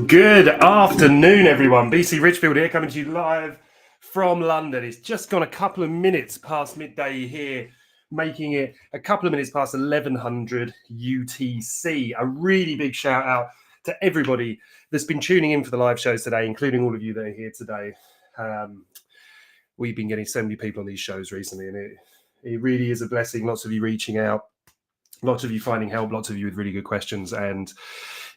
Good afternoon, everyone. BC Richfield here, coming to you live from London. It's just gone a couple of minutes past midday here, making it a couple of minutes past 1100 UTC. A really big shout out to everybody that's been tuning in for the live shows today, including all of you that are here today. We've been getting so many people on these shows recently, and it really is a blessing. Lots of you reaching out, lots of you finding help, lots of you with really good questions, and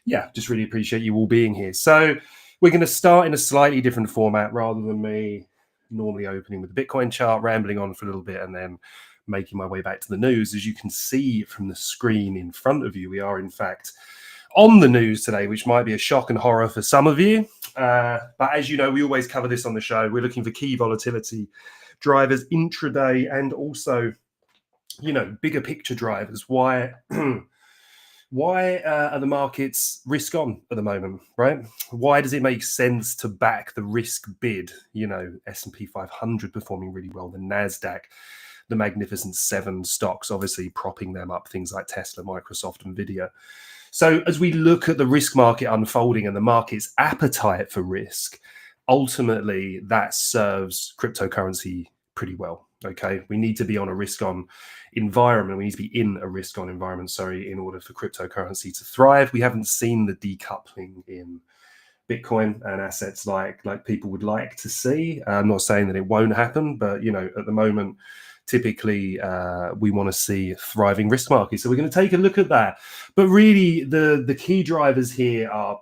yeah, just really appreciate you all being here. So we're going to start in a slightly different format rather than me normally opening with the Bitcoin chart, rambling on for a little bit, and then making my way back to the news. As you can see from the screen in front of you, we are in fact on the news today, which might be a shock and horror for some of you. But as you know, we always cover this on the show. We're looking for key volatility drivers intraday and also, bigger picture drivers. Why are the markets risk on at the moment, right? Why does it make sense to back the risk bid? S&P 500 performing really well, the NASDAQ, the Magnificent Seven stocks, obviously propping them up, things like Tesla, Microsoft, Nvidia. So as we look at the risk market unfolding and the market's appetite for risk, ultimately that serves cryptocurrency pretty well. Okay, we need to be on a risk-on environment. We need to be in a risk-on environment, in order for cryptocurrency to thrive. We haven't seen the decoupling in Bitcoin and assets like people would like to see. I'm not saying that it won't happen, but at the moment, typically we want to see a thriving risk market. So we're going to take a look at that. But really, the key drivers here are,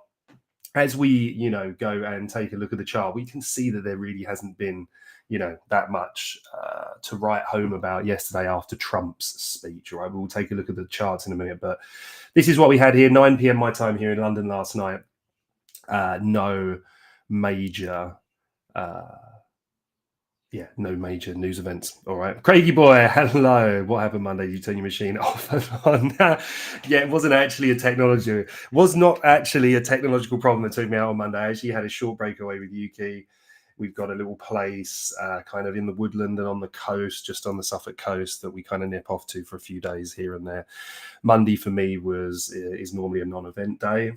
as we go and take a look at the chart, we can see that there really hasn't been that much to write home about yesterday after Trump's speech. All right, we'll take a look at the charts in a minute, but this is what we had here, 9 p.m. my time here in London last night. No major news events. All right, Craigie boy, hello. What happened Monday? Did you turn your machine off and on? Yeah, it was not actually a technological problem that took me out on Monday. I actually had a short breakaway with Yuki. We've got a little place kind of in the woodland and on the coast, just on the Suffolk coast, that we kind of nip off to for a few days here and there. Monday for me is normally a non-event day.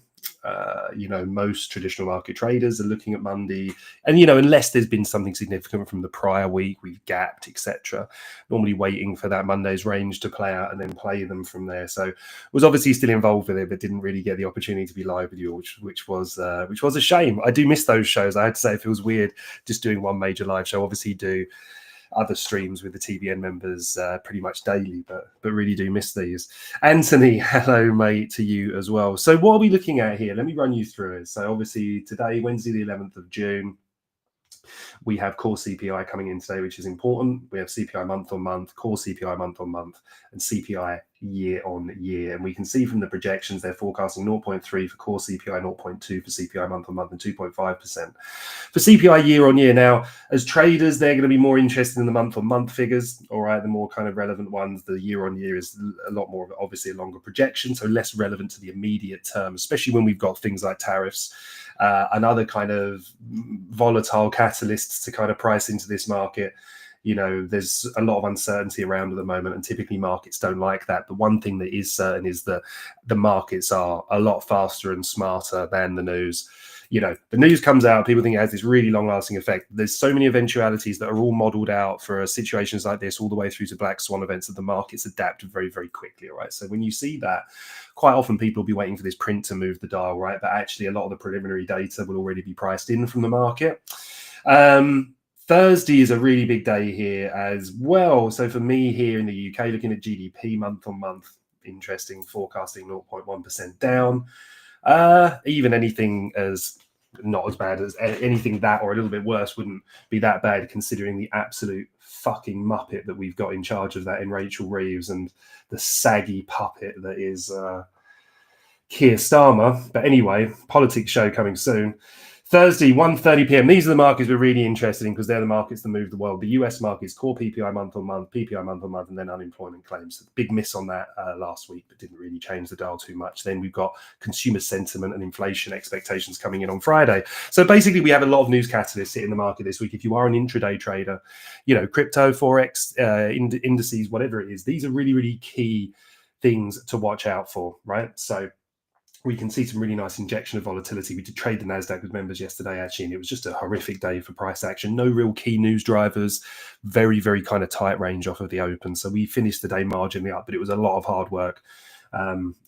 Most traditional market traders are looking at Monday, and unless there's been something significant from the prior week, we've gapped, etc., normally waiting for that Monday's range to play out and then play them from there. So was obviously still involved with it, but didn't really get the opportunity to be live with you, which was a shame. I do miss those shows. I had to say, it feels weird just doing one major live show. Obviously do other streams with the TBN members pretty much daily, but really do miss these. Anthony, hello mate to you as well. So what are we looking at here? Let me run you through it. So obviously today, Wednesday the 11th of June, we have core CPI coming in today, which is important. We have CPI month on month, core CPI month on month, and CPI year on year. And we can see from the projections, they're forecasting 0.3 for core CPI, 0.2 for CPI month on month, and 2.5% for CPI year on year. Now, as traders, they're going to be more interested in the month on month figures. All right, the more kind of relevant ones. The year on year is a lot more, obviously, a longer projection, so less relevant to the immediate term, especially when we've got things like tariffs and other kind of volatile catalysts to kind of price into this market. There's a lot of uncertainty around at the moment, and typically markets don't like that. But one thing that is certain is that the markets are a lot faster and smarter than the news. the news comes out, people think it has this really long-lasting effect. There's so many eventualities that are all modeled out for situations like this, all the way through to black swan events, that the markets adapt very, very quickly. All right. So when you see that, quite often people will be waiting for this print to move the dial, right? But actually, a lot of the preliminary data will already be priced in from the market. Thursday is a really big day here as well. So for me here in the UK, looking at GDP month on month, interesting, forecasting 0.1% down. Even anything as not as bad as anything that, or a little bit worse, wouldn't be that bad, considering the absolute fucking muppet that we've got in charge of that in Rachel Reeves, and the saggy puppet that is Keir Starmer. But anyway, politics show coming soon. Thursday, 1:30 p.m. These are the markets we're really interested in, because they're the markets that move the world. The US markets, core PPI month on month, PPI month on month, and then unemployment claims. Big miss on that last week, but didn't really change the dial too much. Then we've got consumer sentiment and inflation expectations coming in on Friday. So basically, we have a lot of news catalysts hitting the market this week. If you are an intraday trader, crypto, Forex, indices, whatever it is, these are really, really key things to watch out for, right? So we can see some really nice injection of volatility. We did trade the NASDAQ with members yesterday, actually, and it was just a horrific day for price action. No real key news drivers, very, very kind of tight range off of the open. So we finished the day marginally up, but it was a lot of hard work.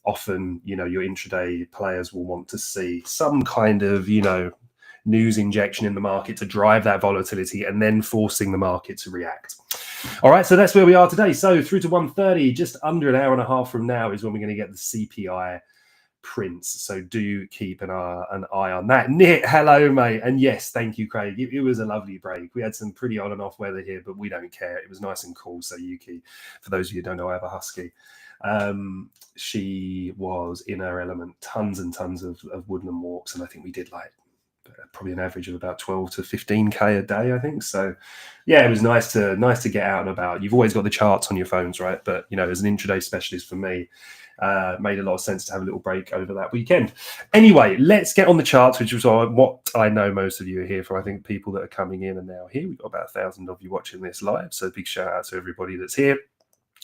Often, your intraday players will want to see some kind of, news injection in the market to drive that volatility, and then forcing the market to react. All right, so that's where we are today. So through to 1:30, just under an hour and a half from now, is when we're going to get the CPI prints. So do keep an eye on that. Nick, hello, mate. And yes, thank you, Craig. It was a lovely break. We had some pretty on and off weather here, but we don't care. It was nice and cool. So Yuki, for those of you who don't know, I have a husky. She was in her element, tons and tons of woodland walks, and I think we did probably an average of about 12 to 15k a day, I think. So yeah, it was nice to get out and about. You've always got the charts on your phones, right? But as an intraday specialist, for me, made a lot of sense to have a little break over that weekend. Anyway, let's get on the charts, which was what I know most of you are here for. I think people that are coming in are now here. We've got about 1,000 of you watching this live, so big shout out to everybody that's here.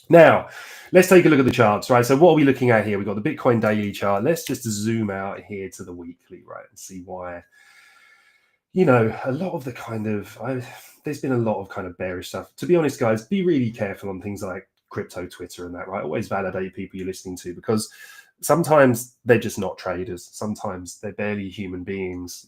Now, let's take a look at the charts, right? So what are we looking at here? We've got the Bitcoin daily chart. Let's just zoom out here to the weekly, right, and see why. A lot of the there's been a lot of kind of bearish stuff. To be honest, guys, be really careful on things like crypto Twitter and that, right? Always validate people you're listening to, because sometimes they're just not traders. Sometimes they're barely human beings,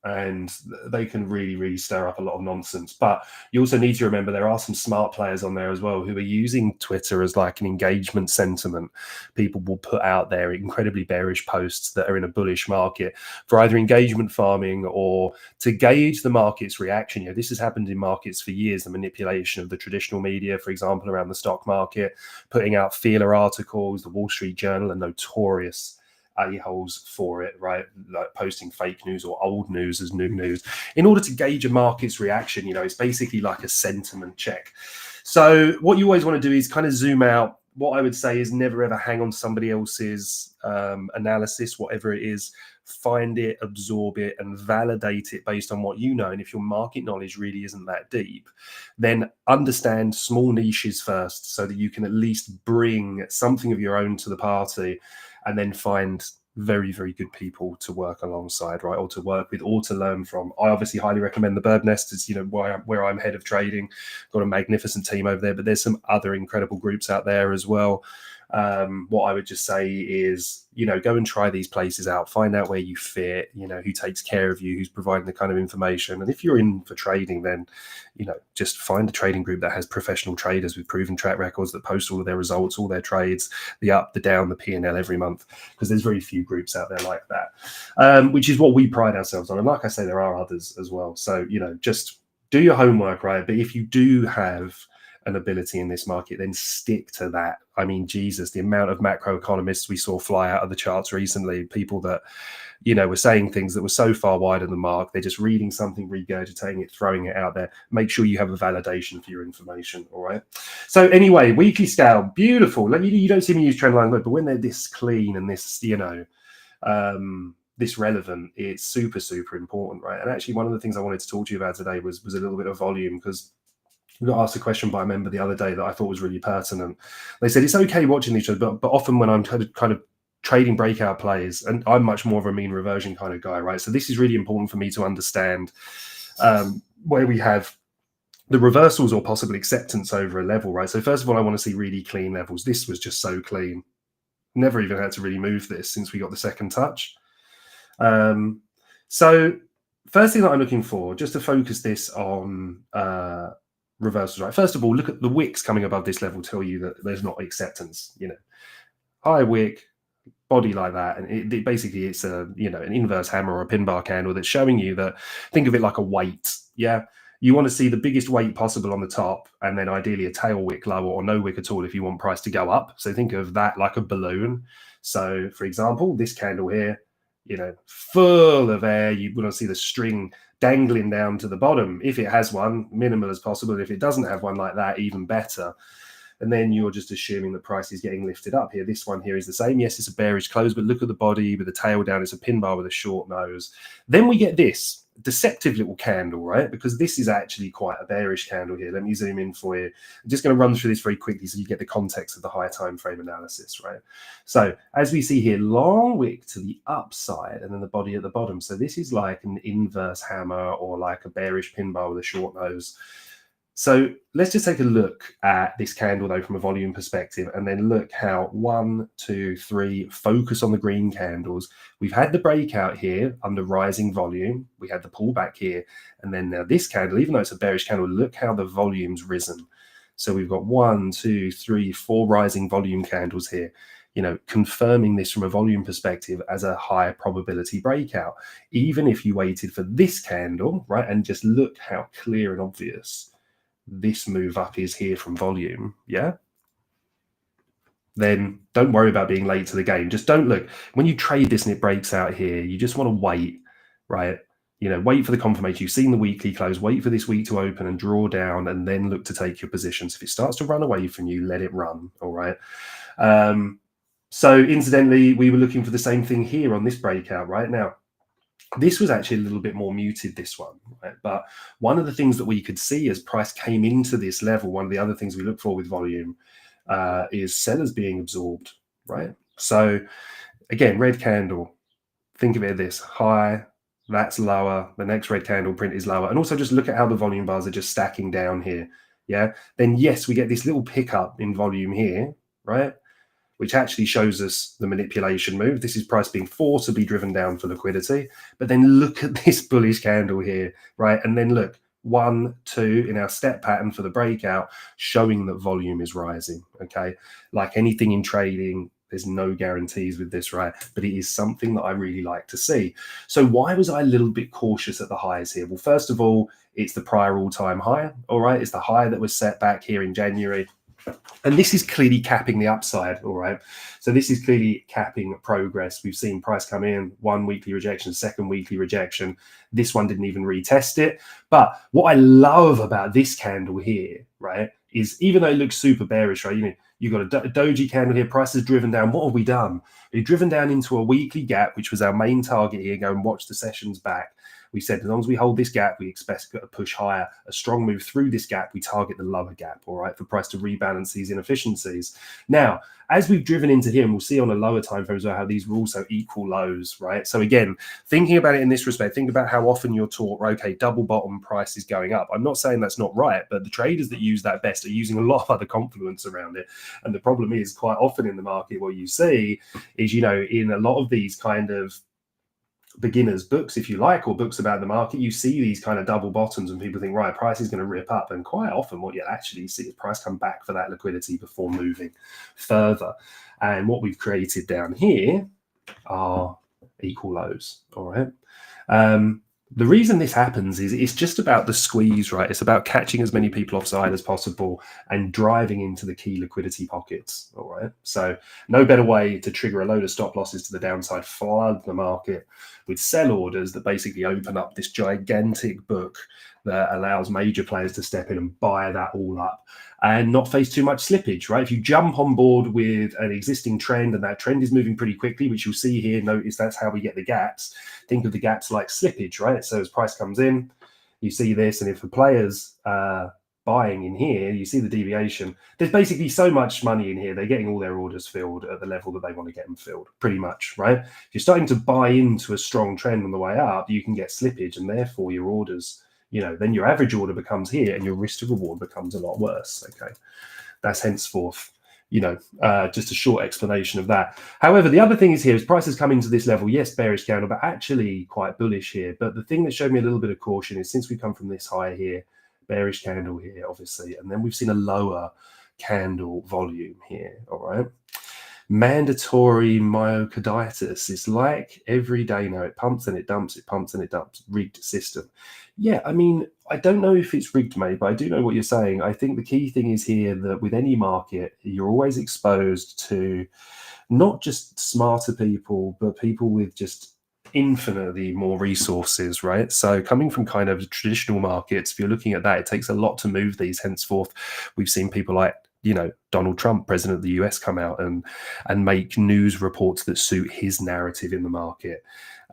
and they can really, really stir up a lot of nonsense. But you also need to remember there are some smart players on there as well who are using Twitter as like an engagement sentiment. People will put out there incredibly bearish posts that are in a bullish market for either engagement farming or to gauge the market's reaction. This has happened in markets for years, the manipulation of the traditional media, for example, around the stock market, putting out feeler articles. The Wall Street Journal are notorious a-holes for it, right? Like posting fake news or old news as new news in order to gauge a market's reaction. It's basically like a sentiment check. So what you always want to do is kind of zoom out. What I would say is never ever hang on to somebody else's analysis, whatever it is. Find it, absorb it, and validate it based on what you know. And if your market knowledge really isn't that deep, then understand small niches first, so that you can at least bring something of your own to the party, and then find very, very good people to work alongside, right? Or to work with, or to learn from. I obviously highly recommend the Bird Nest. It's, where I'm head of trading. Got a magnificent team over there, but there's some other incredible groups out there as well. What I would just say is, go and try these places out, find out where you fit, who takes care of you, who's providing the kind of information. And if you're in for trading, then, just find a trading group that has professional traders with proven track records that post all of their results, all their trades, the up, the down, the P&L every month, because there's very few groups out there like that, which is what we pride ourselves on. And like I say, there are others as well. So, just do your homework, right? But if you do have an ability in this market, then stick to that. I mean, Jesus, the amount of macroeconomists we saw fly out of the charts recently, people that, were saying things that were so far wide of the mark, they're just reading something, regurgitating it, throwing it out there. Make sure you have a validation for your information, all right? So anyway, weekly scale, beautiful. You don't see me use trend line, but when they're this clean and this, this relevant, it's super, super important, right? And actually, one of the things I wanted to talk to you about today was a little bit of volume, because we got asked a question by a member the other day that I thought was really pertinent. They said, it's okay watching each other, but often when I'm kind of trading breakout plays, and I'm much more of a mean reversion kind of guy, right? So this is really important for me to understand where we have the reversals or possible acceptance over a level, right? So first of all, I want to see really clean levels. This was just so clean. Never even had to really move this since we got the second touch. So first thing that I'm looking for, just to focus this on reversals, right? First of all, look at the wicks coming above this level, tell you that there's not acceptance, high wick, body like that, and basically it's a an inverse hammer or a pin bar candle that's showing you that, think of it like a weight. You want to see the biggest weight possible on the top, and then ideally a tail wick lower or no wick at all if you want price to go up. So think of that like a balloon. So for example, this candle here, full of air, you want to see the string dangling down to the bottom. If it has one, minimal as possible. If it doesn't have one like that, even better. And then you're just assuming the price is getting lifted up here. This one here is the same. Yes, it's a bearish close, but look at the body with the tail down. It's a pin bar with a short nose. Then we get this deceptive little candle, right? Because this is actually quite a bearish candle here. Let me zoom in for you. I'm just going to run through this very quickly so you get the context of the higher time frame analysis, right? So as we see here, long wick to the upside and then the body at the bottom. So this is like an inverse hammer or like a bearish pin bar with a short nose. So let's just take a look at this candle though from a volume perspective, and then look how 1, 2, 3, focus on the green candles. We've had the breakout here under rising volume. We had the pullback here, and then now this candle, even though it's a bearish candle, look how the volume's risen. So we've got 1, 2, 3, 4 rising volume candles here, confirming this from a volume perspective as a higher probability breakout. Even if you waited for this candle, right, and just look how clear and obvious this move up is here from volume, then don't worry about being late to the game. Just don't look. When you trade this and it breaks out here, you just want to wait, right? Wait for the confirmation. You've seen the weekly close, wait for this week to open and draw down, and then look to take your positions. If it starts to run away from you, let it run, all right? So incidentally, we were looking for the same thing here on this breakout right now. This was actually a little bit more muted, this one, right? But one of the things that we could see as price came into this level, one of the other things we look for with volume is sellers being absorbed, right? So again, red candle, think of it as this, high, that's lower, the next red candle print is lower. And also just look at how the volume bars are just stacking down here, Then yes, we get this little pickup in volume here, right? Which actually shows us the manipulation move. This is price being forcibly driven down for liquidity. But then look at this bullish candle here, right? And then look, 1, 2 in our step pattern for the breakout, showing that volume is rising, okay? Like anything in trading, there's no guarantees with this, right? But it is something that I really like to see. So why was I a little bit cautious at the highs here? Well, first of all, it's the prior all-time high, all right? It's the high that was set back here in January. And this is clearly capping the upside, all right? So this is clearly capping progress. We've seen price come in, 1 weekly rejection, 2nd weekly rejection. This one didn't even retest it. But what I love about this candle here, right, is even though it looks super bearish, right, you've got a doji candle here, price is driven down. What have we done? We've driven down into a weekly gap, which was our main target here. Go and watch the sessions back. We said as long as we hold this gap, we expect to push higher. A strong move through this gap, we target the lower gap, all right, for price to rebalance these inefficiencies. Now, as we've driven into here, and we'll see on a lower time frame as well how these were also equal lows, right? So again, thinking about it in this respect, think about how often you're taught, okay, double bottom price is going up. I'm not saying that's not right, but the traders that use that best are using a lot of other confluence around it. And the problem is quite often in the market, what you see is, in a lot of these kind of beginners books, if you like, or books about the market, you see these kind of double bottoms and people think, right, price is going to rip up. And quite often what you actually see is price come back for that liquidity before moving further. And what we've created down here are equal lows, all right? The reason this happens is it's just about the squeeze, right? It's about catching as many people offside as possible and driving into the key liquidity pockets, all right? So no better way to trigger a load of stop losses to the downside, flood the market with sell orders that basically open up this gigantic book that allows major players to step in and buy that all up and not face too much slippage, right? If you jump on board with an existing trend and that trend is moving pretty quickly, which you'll see here, notice that's how we get the gaps. Think of the gaps like slippage, right? So as price comes in, you see this, and if the players buying in here, you see the deviation. There's basically so much money in here. They're getting all their orders filled at the level that they want to get them filled, pretty much, right? If you're starting to buy into a strong trend on the way up, you can get slippage, and therefore your orders, then your average order becomes here and your risk to reward becomes a lot worse. Okay. That's henceforth, just a short explanation of that. However, the other thing is here is prices come into this level, yes, bearish candle, but actually quite bullish here. But the thing that showed me a little bit of caution is since we come from this high here, bearish candle here, obviously, and then we've seen a lower candle volume here, all right? Mandatory myocarditis is like every day now. It pumps and it dumps, it pumps and it dumps. Rigged system. Yeah, I mean, I don't know if it's rigged, mate, but I do know what you're saying. I think the key thing is here that with any market, you're always exposed to not just smarter people, but people with just infinitely more resources, right? So coming from kind of traditional markets, if you're looking at that, it takes a lot to move these. Henceforth, we've seen people like Donald Trump, president of the US, come out and make news reports that suit his narrative in the market.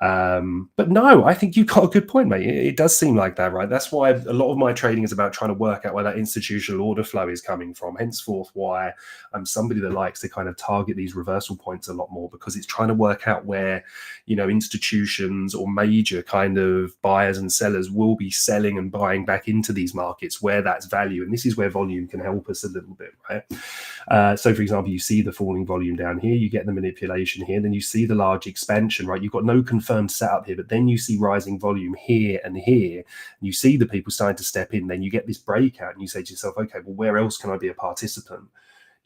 But no, I think you've got a good point, mate. It does seem like that, right? That's why a lot of my trading is about trying to work out where that institutional order flow is coming from. Henceforth, why I'm somebody that likes to kind of target these reversal points a lot more, because it's trying to work out where, institutions or major kind of buyers and sellers will be selling and buying back into these markets where that's value. And this is where volume can help us a little bit, right? So, for example, you see the falling volume down here, you get the manipulation here, then you see the large expansion, right? You've got no confirmed setup here, but then you see rising volume here and here, and you see the people starting to step in, then you get this breakout and you say to yourself, okay, well, where else can I be a participant?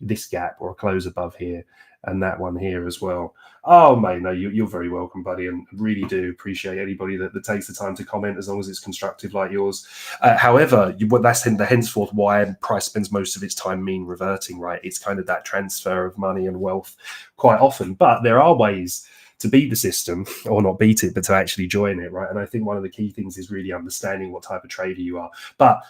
This gap or a close above here, and that one here as well. Oh, mate, no, you're very welcome, buddy, and really do appreciate anybody that takes the time to comment, as long as it's constructive like yours. However, that's henceforth why price spends most of its time mean reverting, right? It's kind of that transfer of money and wealth quite often, but there are ways to beat the system, or not beat it, but to actually join it, right? And I think one of the key things is really understanding what type of trader you are. But,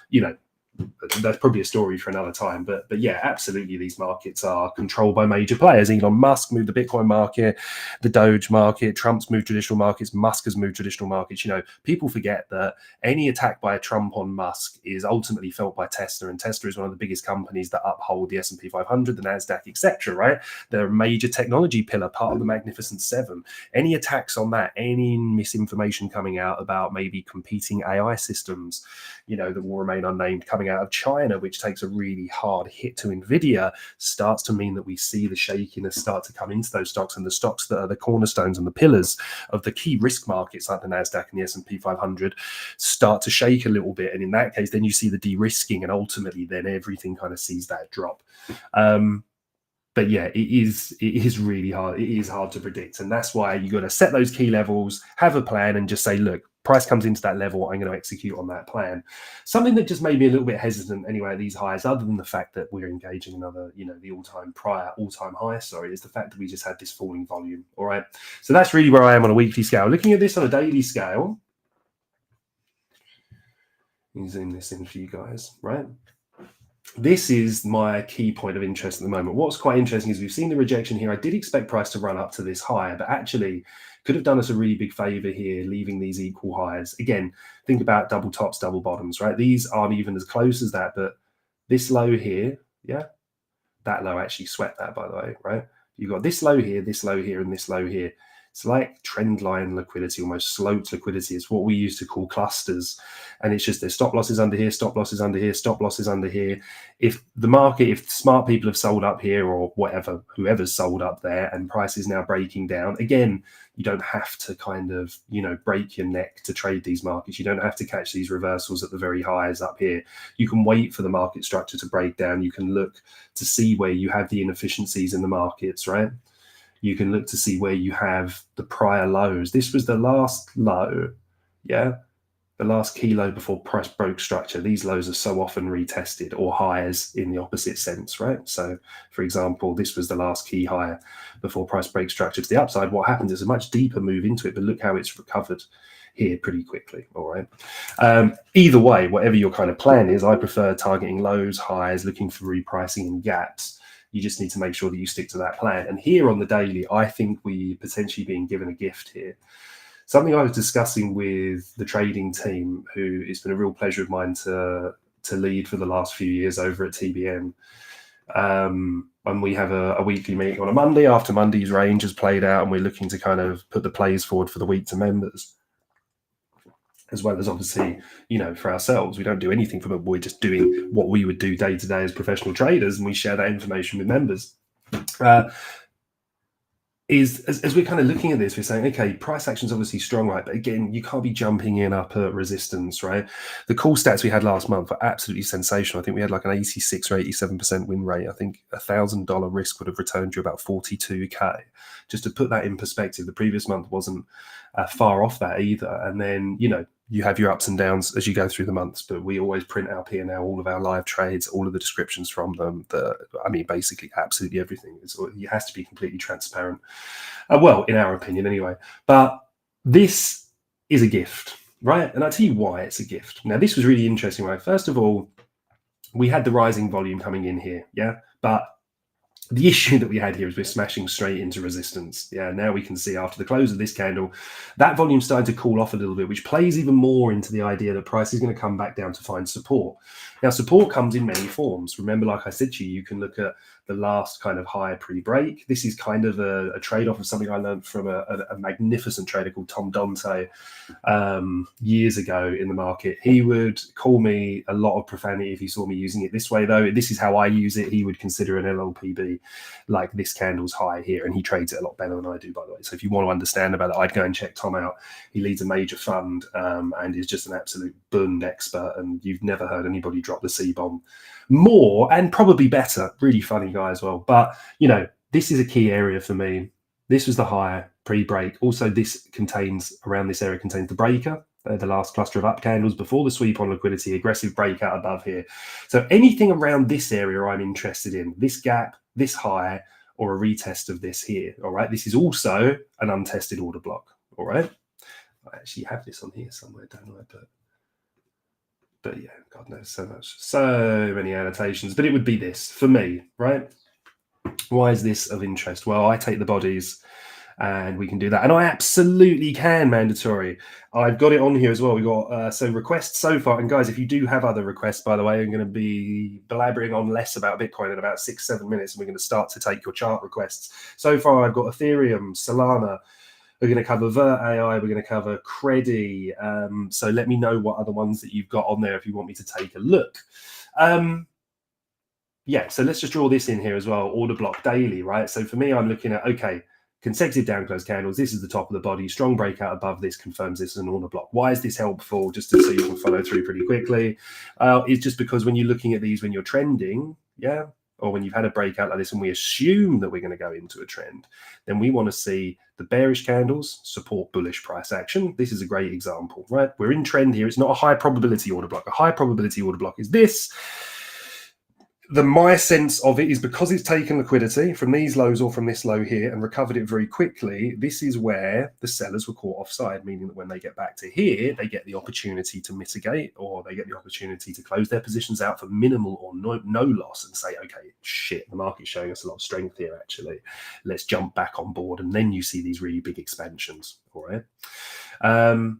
that's probably a story for another time. But yeah, absolutely, these markets are controlled by major players. Elon Musk moved the Bitcoin market, the Doge market, Trump's moved traditional markets, Musk has moved traditional markets. People forget that any attack by Trump on Musk is ultimately felt by Tesla, and Tesla is one of the biggest companies that uphold the S&P 500, the Nasdaq, etc. Right? They're a major technology pillar, part of the Magnificent Seven. Any attacks on that, any misinformation coming out about maybe competing AI systems, that will remain unnamed, coming out of China, which takes a really hard hit to Nvidia, starts to mean that we see the shakiness start to come into those stocks, and the stocks that are the cornerstones and the pillars of the key risk markets like the Nasdaq and the S&P 500 start to shake a little bit. And in that case, then you see the de-risking, and ultimately then everything kind of sees that drop. But yeah, it is really hard. It is hard to predict. And that's why you got to set those key levels, have a plan, and just say, look, price comes into that level, I'm going to execute on that plan. Something that just made me a little bit hesitant anyway at these highs, other than the fact that we're engaging another, the all-time high, is the fact that we just had this falling volume. All right. So that's really where I am on a weekly scale. Looking at this on a daily scale, let me zoom this in for you guys, right? This is my key point of interest at the moment. What's quite interesting is we've seen the rejection here. I did expect price to run up to this high, but actually could have done us a really big favor here, leaving these equal highs. Again, think about double tops, double bottoms, right? These aren't even as close as that, but this low here, yeah, that low actually swept that, by the way, right? You've got this low here, and this low here. It's like trend line liquidity, almost sloped liquidity. It's what we used to call clusters. And it's just there's stop losses under here, stop losses under here, stop losses under here. If smart people have sold up here, or whatever, whoever's sold up there, and price is now breaking down, again, you don't have to kind of, break your neck to trade these markets. You don't have to catch these reversals at the very highs up here. You can wait for the market structure to break down. You can look to see where you have the inefficiencies in the markets, right? You can look to see where you have the prior lows. This was the last low, yeah? The last key low before price broke structure. These lows are so often retested, or highs in the opposite sense, right? So, for example, this was the last key higher before price break structure to the upside. What happens is a much deeper move into it, but look how it's recovered here pretty quickly, all right? Either way, whatever your kind of plan is, I prefer targeting lows, highs, looking for repricing and gaps. You just need to make sure that you stick to that plan. And here on the daily, I think we potentially being given a gift here. Something I was discussing with the trading team, who it's been a real pleasure of mine to to lead for the last few years over at TBN. And we have a weekly meeting on a Monday after Monday's range has played out, and we're looking to kind of put the plays forward for the week to members, as well as obviously, for ourselves. We don't do anything from it. We're just doing what we would do day to day as professional traders, and we share that information with members. As we're kind of looking at this, we're saying, okay, price action's obviously strong, right? But again, you can't be jumping in up at resistance, right? The call stats we had last month were absolutely sensational. I think we had like an 86 or 87% win rate. I think $1,000 risk would have returned you about 42K. Just to put that in perspective, the previous month wasn't far off that either. And then, you have your ups and downs as you go through the months, but we always print our P&L, all of our live trades, all of the descriptions from them. Basically absolutely everything. It has to be completely transparent. Well, in our opinion anyway. But this is a gift, right? And I'll tell you why it's a gift. Now, this was really interesting, right? First of all, we had the rising volume coming in here, yeah? But the issue that we had here is we're smashing straight into resistance. Yeah, now we can see after the close of this candle, that volume started to cool off a little bit, which plays even more into the idea that price is going to come back down to find support. Now, support comes in many forms. Remember, like I said to you, you can look at the last kind of high pre-break. This is kind of a trade-off of something I learned from a magnificent trader called Tom Dante years ago in the market. He would call me a lot of profanity if he saw me using it this way, though. This is how I use it. He would consider an LLPB like this candle's high here, and he trades it a lot better than I do, by the way. So if you want to understand about it, I'd go and check Tom out. He leads a major fund and is just an absolute Bund expert, and you've never heard anybody drop the C-bomb more and probably better. Really funny guy as well. But, this is a key area for me. This was the high pre-break. Also, this around this area contains the breaker, the last cluster of up candles before the sweep on liquidity, aggressive breakout above here. So anything around this area I'm interested in, this gap, this high, or a retest of this here, all right? This is also an untested order block, all right? I actually have this on here somewhere, don't I? But yeah, God knows, so many annotations. But it would be this for me, right? Why is this of interest? Well, I take the bodies and we can do that. And I absolutely can, mandatory. I've got it on here as well. We've got so requests so far. And guys, if you do have other requests, by the way, I'm going to be blabbering on less about Bitcoin in about 6-7 minutes. And we're going to start to take your chart requests. So far, I've got Ethereum, Solana. We're going to cover Vert AI. We're going to cover Credi. So let me know what other ones that you've got on there if you want me to take a look. Yeah, so let's just draw this in here as well. Order block daily, right? So for me, I'm looking at, okay, consecutive down close candles. This is the top of the body. Strong breakout above this confirms this is an order block. Why is this helpful? Just so you can follow through pretty quickly. It's just because when you're looking at these, when you're trending, yeah, or when you've had a breakout like this and we assume that we're going to go into a trend, then we want to see the bearish candles support bullish price action. This is a great example, right? We're in trend here. It's not a high probability order block. A high probability order block is this. My sense of it is because it's taken liquidity from these lows or from this low here and recovered it very quickly, this is where the sellers were caught offside, meaning that when they get back to here, they get the opportunity to mitigate, or they get the opportunity to close their positions out for minimal or no loss and say, okay, shit, the market's showing us a lot of strength here, actually. Let's jump back on board. And then you see these really big expansions, all right?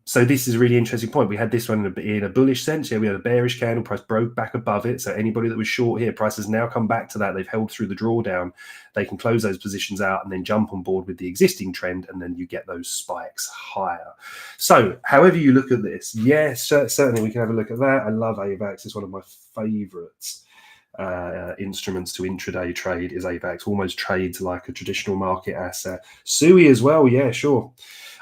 So this is a really interesting point. We had this one in a bullish sense. Yeah, we had a bearish candle, price broke back above it. So anybody that was short here, price has now come back to that. They've held through the drawdown. They can close those positions out and then jump on board with the existing trend, and then you get those spikes higher. So however you look at this, yes, certainly we can have a look at that. I love AVAX. It's one of my favorites. Instruments to intraday trade is AVAX. Almost trades like a traditional market asset. SUI as well, yeah, sure.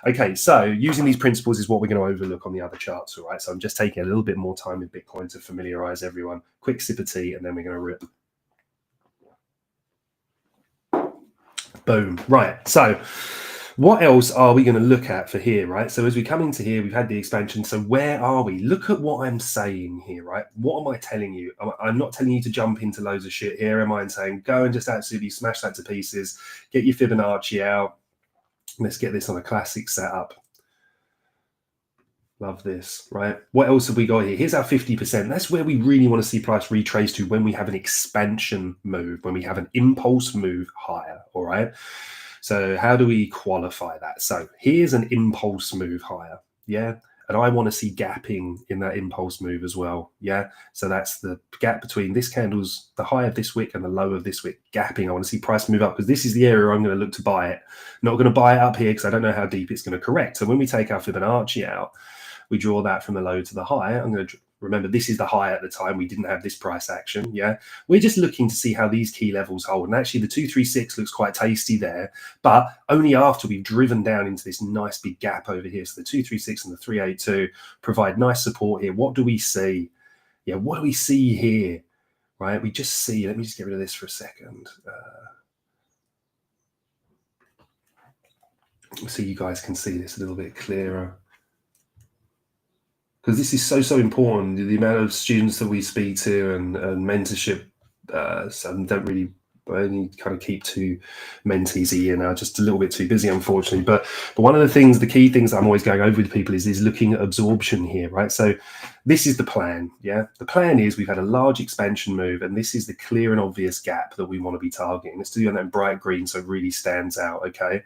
Okay, so using these principles is what we're going to overlook on the other charts, all right? So I'm just taking a little bit more time with Bitcoin to familiarize everyone. Quick sip of tea, and then we're going to rip. Boom. Right, so what else are we going to look at for here, right? So as we come into here, we've had the expansion. So where are we? Look at what I'm saying here, right? What am I telling you? I'm not telling you to jump into loads of shit here, am I? I'm saying go and just absolutely smash that to pieces. Get your Fibonacci out. Let's get this on a classic setup. Love this, right? What else have we got here? Here's our 50%. That's where we really want to see price retrace to when we have an expansion move, when we have an impulse move higher, all right? So how do we qualify that? So here's an impulse move higher, yeah? And I want to see gapping in that impulse move as well. Yeah. So that's the gap between this candle's, the high of this wick and the low of this wick, gapping. I want to see price move up because this is the area I'm going to look to buy it. Not going to buy it up here because I don't know how deep it's going to correct. So when we take our Fibonacci out, we draw that from the low to the high. I'm going to remember this is the high at the time. We didn't have this price action. Yeah. We're just looking to see how these key levels hold. And actually the 236 looks quite tasty there, but only after we've driven down into this nice big gap over here. So the 236 and the 382 provide nice support here. What do we see? Yeah. What do we see here? Right. We just see, let me just get rid of this for a second. So you guys can see this a little bit clearer. Because this is so important, the amount of students that we speak to and mentorship. So don't really, I only kind of keep 2 mentees a year now, just a little bit too busy, unfortunately. But one of the things, the key things I'm always going over with people is looking at absorption here, right? So this is the plan, yeah? The plan is we've had a large expansion move, and this is the clear and obvious gap that we want to be targeting. Let's do that in bright green so it really stands out, okay?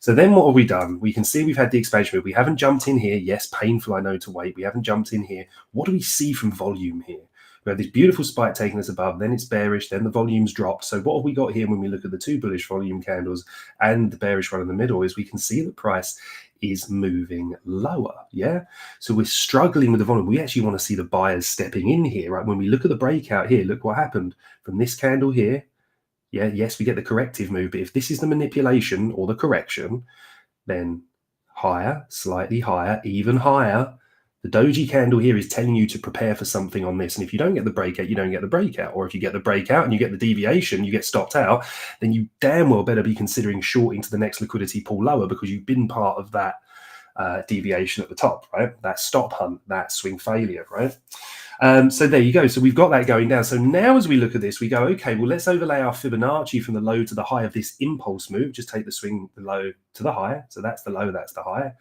So then what have we done? We can see we've had the expansion move. We haven't jumped in here. Yes, painful, I know, to wait. We haven't jumped in here. What do we see from volume here? We have this beautiful spike taking us above, then it's bearish, then the volume's dropped. So what have we got here when we look at the 2 bullish volume candles and the bearish one in the middle is we can see the price is moving lower, yeah? So we're struggling with the volume. We actually want to see the buyers stepping in here, right? When we look at the breakout here, look what happened from this candle here. Yeah, yes, we get the corrective move, but if this is the manipulation or the correction, then higher, slightly higher, even higher. The doji candle here is telling you to prepare for something on this. And if you don't get the breakout, you don't get the breakout. Or if you get the breakout and you get the deviation, you get stopped out, then you damn well better be considering shorting to the next liquidity pool lower because you've been part of that deviation at the top, right? That stop hunt, that swing failure, right? So there you go. So we've got that going down. So now as we look at this, we go, okay, well, let's overlay our Fibonacci from the low to the high of this impulse move. Just take the swing, the low to the high. So that's the low, that's the high.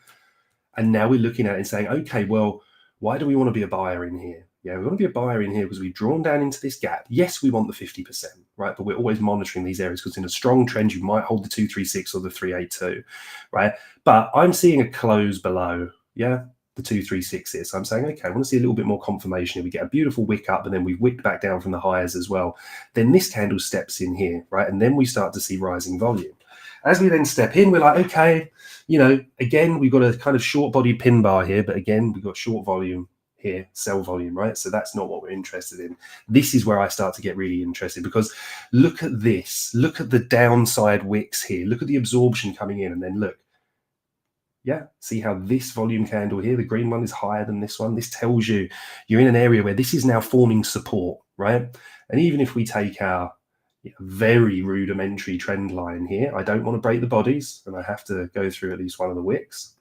And now we're looking at it and saying, okay, well, why do we want to be a buyer in here? Yeah, we want to be a buyer in here because we've drawn down into this gap. Yes, we want the 50%, right? But we're always monitoring these areas because in a strong trend, you might hold the 236 or the 382, right? But I'm seeing a close below, yeah, the 236 is. So I'm saying, okay, I want to see a little bit more confirmation. We get a beautiful wick up and then we've wicked back down from the highs as well. Then this candle steps in here, right? And then we start to see rising volume. As we then step in, we're like, okay, you know, again, we've got a kind of short body pin bar here, but again, we've got short volume here, sell volume, right? So that's not what we're interested in. This is where I start to get really interested because look at this, look at the downside wicks here, look at the absorption coming in and then look, yeah, see how this volume candle here, the green one is higher than this one. This tells you you're in an area where this is now forming support, right? And even if we take our very rudimentary trend line here, I don't want to break the bodies and I have to go through at least one of the wicks.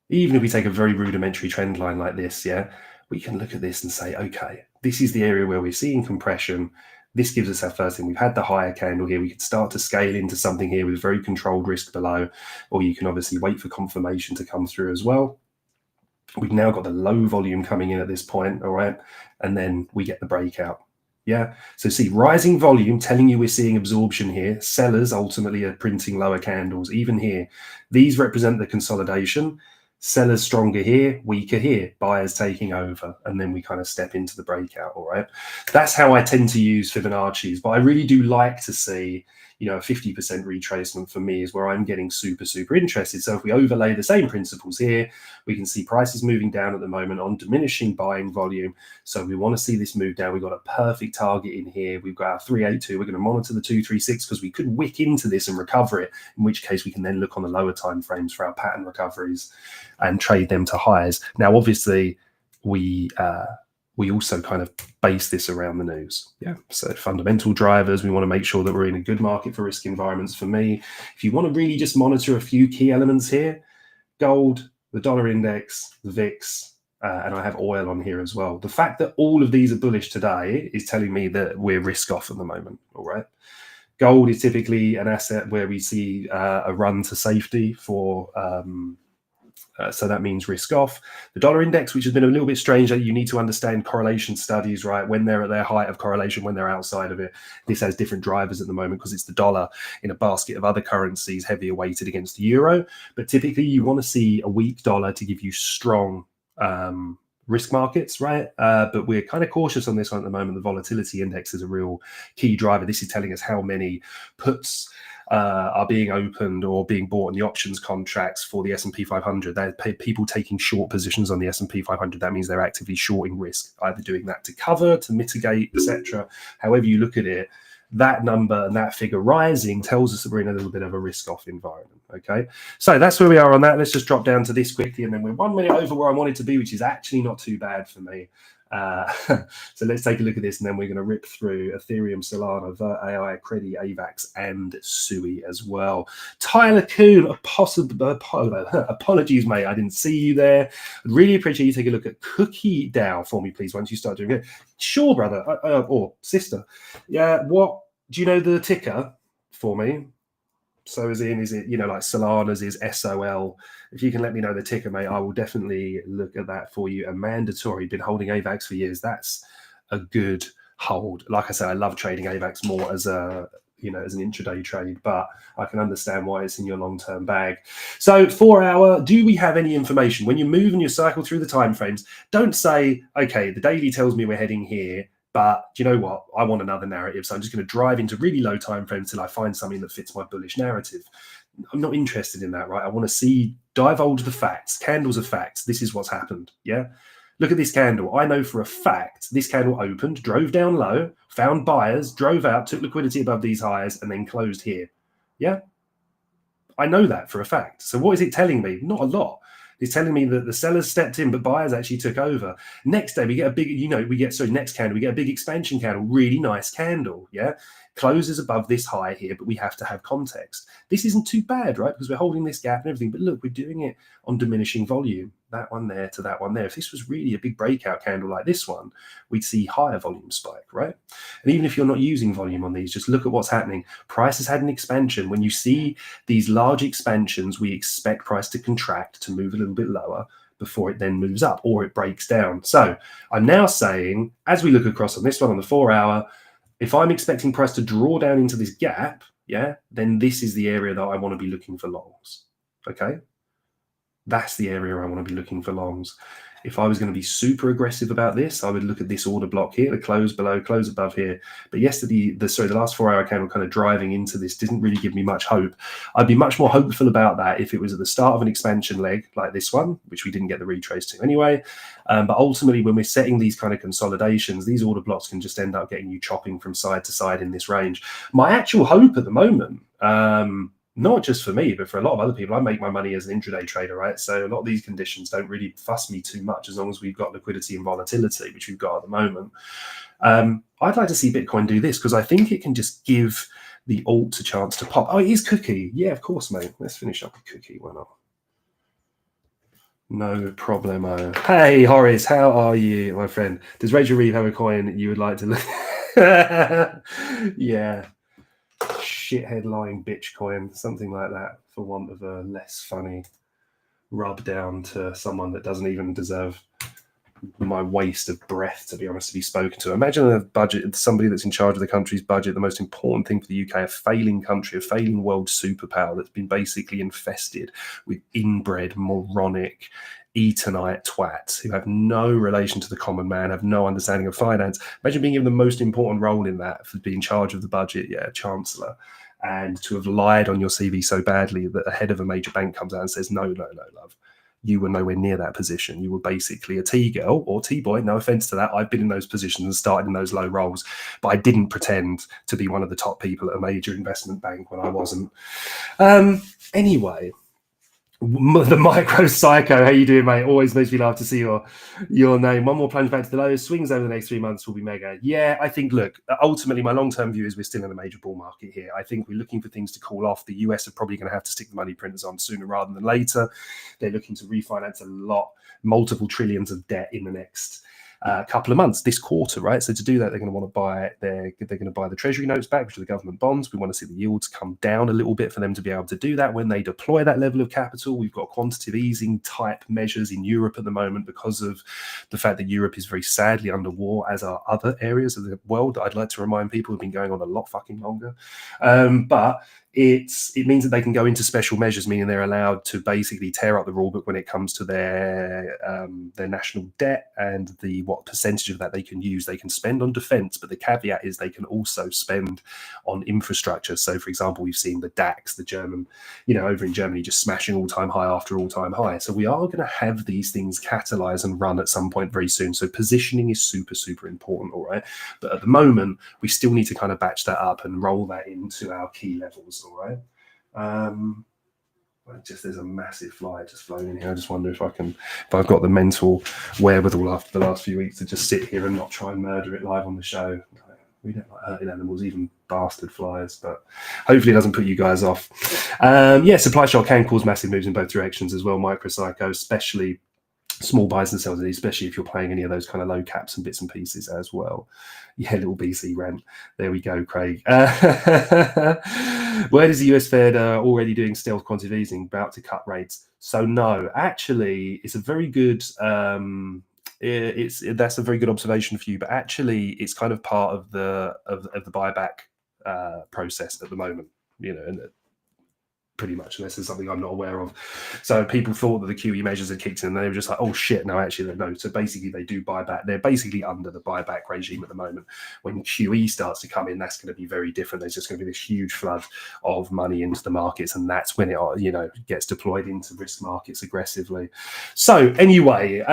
Even if we take a very rudimentary trend line like this, yeah, we can look at this and say, okay, this is the area where we're seeing compression. This gives us our first thing. We've had the higher candle here. We could start to scale into something here with very controlled risk below, or you can obviously wait for confirmation to come through as well. We've now got the low volume coming in at this point, all right? And then we get the breakout. Yeah, so see rising volume telling you we're seeing absorption here. Sellers ultimately are printing lower candles, even here. These represent the consolidation. Sellers stronger here, weaker here, buyers taking over, and then we kind of step into the breakout, all right? That's how I tend to use Fibonacci's, but I really do like to see, you know, a 50% retracement for me is where I'm getting super, super interested. So if we overlay the same principles here, we can see prices moving down at the moment on diminishing buying volume. So we want to see this move down. We've got a perfect target in here. We've got our 382. We're going to monitor the 236 because we could wick into this and recover it, in which case we can then look on the lower time frames for our pattern recoveries and trade them to highs. Now, obviously, we also kind of base this around the news. Yeah. So fundamental drivers, we want to make sure that we're in a good market for risk environments. For me, if you want to really just monitor a few key elements here, gold, the dollar index, the VIX, and I have oil on here as well. The fact that all of these are bullish today is telling me that we're risk off at the moment. All right. Gold is typically an asset where we see a run to safety for So that means risk off. The dollar index, which has been a little bit strange, that you need to understand correlation studies, right? When they're at their height of correlation, when they're outside of it. This has different drivers at the moment because it's the dollar in a basket of other currencies heavier weighted against the euro. But typically you want to see a weak dollar to give you strong risk markets, right? But we're kind of cautious on this one at the moment. The volatility index is a real key driver. This is telling us how many puts are being opened or being bought in the options contracts for the S&P 500. They're people taking short positions on the S&P 500. That means they're actively shorting risk, either doing that to cover, to mitigate, etc. However you look at it, that number and that figure rising tells us that we're in a little bit of a risk-off environment, okay? So that's where we are on that. Let's just drop down to this quickly, and then we're 1 minute over where I wanted to be, which is actually not too bad for me. So let's take a look at this, and then we're going to rip through Ethereum, Solana, Vert AI, Credit, AVAX, and SUI as well. Tyler Kuhn, apologies, mate. I didn't see you there. I'd really appreciate you take a look at Cookie DAO for me, please, once you start doing it. Sure, brother, or sister. Yeah, what do you know the ticker for me? So is it, you know, like Solana's is SOL. If you can let me know the ticker, mate, I will definitely look at that for you. A mandatory, been holding AVAX for years. That's a good hold. Like I said, I love trading AVAX more as a, you know, as an intraday trade, but I can understand why it's in your long-term bag. So 4 hour, do we have any information? When you move and you cycle through the timeframes, don't say, okay, the daily tells me we're heading here, but do you know what? I want another narrative. So I'm just going to drive into really low time frames till I find something that fits my bullish narrative. I'm not interested in that, right? I want to see, divulge the facts. Candles are facts. This is what's happened. Yeah. Look at this candle. I know for a fact this candle opened, drove down low, found buyers, drove out, took liquidity above these highs, and then closed here. Yeah. I know that for a fact. So what is it telling me? Not a lot. It's telling me that the sellers stepped in, but buyers actually took over. Next day, we get a big, next candle, we get a big expansion candle, really nice candle, yeah? Closes above this high here, but we have to have context. This isn't too bad, right? Because we're holding this gap and everything, but look, we're doing it on diminishing volume. That one there to that one there. If this was really a big breakout candle like this one, we'd see higher volume spike, right? And even if you're not using volume on these, just look at what's happening. Price has had an expansion. When you see these large expansions, we expect price to contract, to move a little bit lower before it then moves up or it breaks down. So I'm now saying, as we look across on this one on the 4 hour, if I'm expecting price to draw down into this gap, yeah, then this is the area that I want to be looking for longs, okay? That's the area I want to be looking for longs. If I was going to be super aggressive about this, I would look at this order block here, the close below, close above here. But yesterday, the last 4 hour candle kind of driving into this didn't really give me much hope. I'd be much more hopeful about that if it was at the start of an expansion leg like this one, which we didn't get the retrace to anyway. But ultimately, when we're setting these kind of consolidations, these order blocks can just end up getting you chopping from side to side in this range. My actual hope at the moment, not just for me, but for a lot of other people, I make my money as an intraday trader, right? So a lot of these conditions don't really fuss me too much as long as we've got liquidity and volatility, which we've got at the moment. I'd like to see Bitcoin do this because I think it can just give the alt a chance to pop. Oh, it is Cookie. Yeah, of course, mate. Let's finish up with Cookie. Why not? No problemo. Hey, Horace, how are you, my friend? Does Rachel Reeve have a coin you would like to look? Yeah. Shithead lying bitch coin, something like that, for want of a less funny rub down to someone that doesn't even deserve my waste of breath, to be honest, to be spoken to. Imagine a budget, somebody that's in charge of the country's budget, the most important thing for the UK, a failing country, a failing world superpower that's been basically infested with inbred, moronic, Etonite twats who have no relation to the common man, have no understanding of finance. Imagine being given the most important role in that, for being in charge of the budget, Chancellor, and to have lied on your CV so badly that the head of a major bank comes out and says, no, love. You were nowhere near that position. You were basically a T-girl or T-boy. No offense to that. I've been in those positions and started in those low roles, but I didn't pretend to be one of the top people at a major investment bank when I wasn't. Anyway, the micro psycho, how you doing, mate? Always makes me laugh to see your name. One more plunge back to the lows. Swings over the next 3 months will be mega. Yeah, I think, look, ultimately my long-term view is we're still in a major bull market here. I think we're looking for things to cool off. The US are probably going to have to stick the money printers on sooner rather than later. They're looking to refinance a lot, multiple trillions of debt in the next couple of months, this quarter, right? So to do that, they're going to want to buy they're going to buy the treasury notes back, which are the government bonds. We want to see the yields come down a little bit for them to be able to do that when they deploy that level of capital. We've got quantitative easing type measures in Europe at the moment because of the fact that Europe is very sadly under war, as are other areas of the world. I'd like to remind people have been going on a lot fucking longer, but it means that they can go into special measures, meaning they're allowed to basically tear up the rule book when it comes to their national debt and what percentage of that they can use. They can spend on defense, but the caveat is they can also spend on infrastructure. So, for example, we've seen the DAX, the German, over in Germany, just smashing all-time high after all-time high. So we are going to have these things catalyze and run at some point very soon. So positioning is super, super important, all right? But at the moment, we still need to kind of batch that up and roll that into our key levels. All right. There's a massive fly just flown in here. I just wonder if I've got the mental wherewithal after the last few weeks to just sit here and not try and murder it live on the show. We don't like hurting animals, even bastard flies, but hopefully it doesn't put you guys off. Supply shock can cause massive moves in both directions as well. Micropsycho, especially small buys and sells, especially if you're playing any of those kind of low caps and bits and pieces as well. Yeah, little BC rent. There we go, Craig. Where does the US Fed already doing stealth quantitative easing, about to cut rates? So no, actually, it's a very good. That's a very good observation for you. But actually, it's kind of part of the buyback process at the moment. And pretty much, unless there's something I'm not aware of. So people thought that the QE measures had kicked in, and they were just like, oh shit, no, actually, no. So basically, they do buyback. They're basically under the buyback regime at the moment. When QE starts to come in, that's going to be very different. There's just going to be this huge flood of money into the markets, and that's when it, gets deployed into risk markets aggressively. So anyway,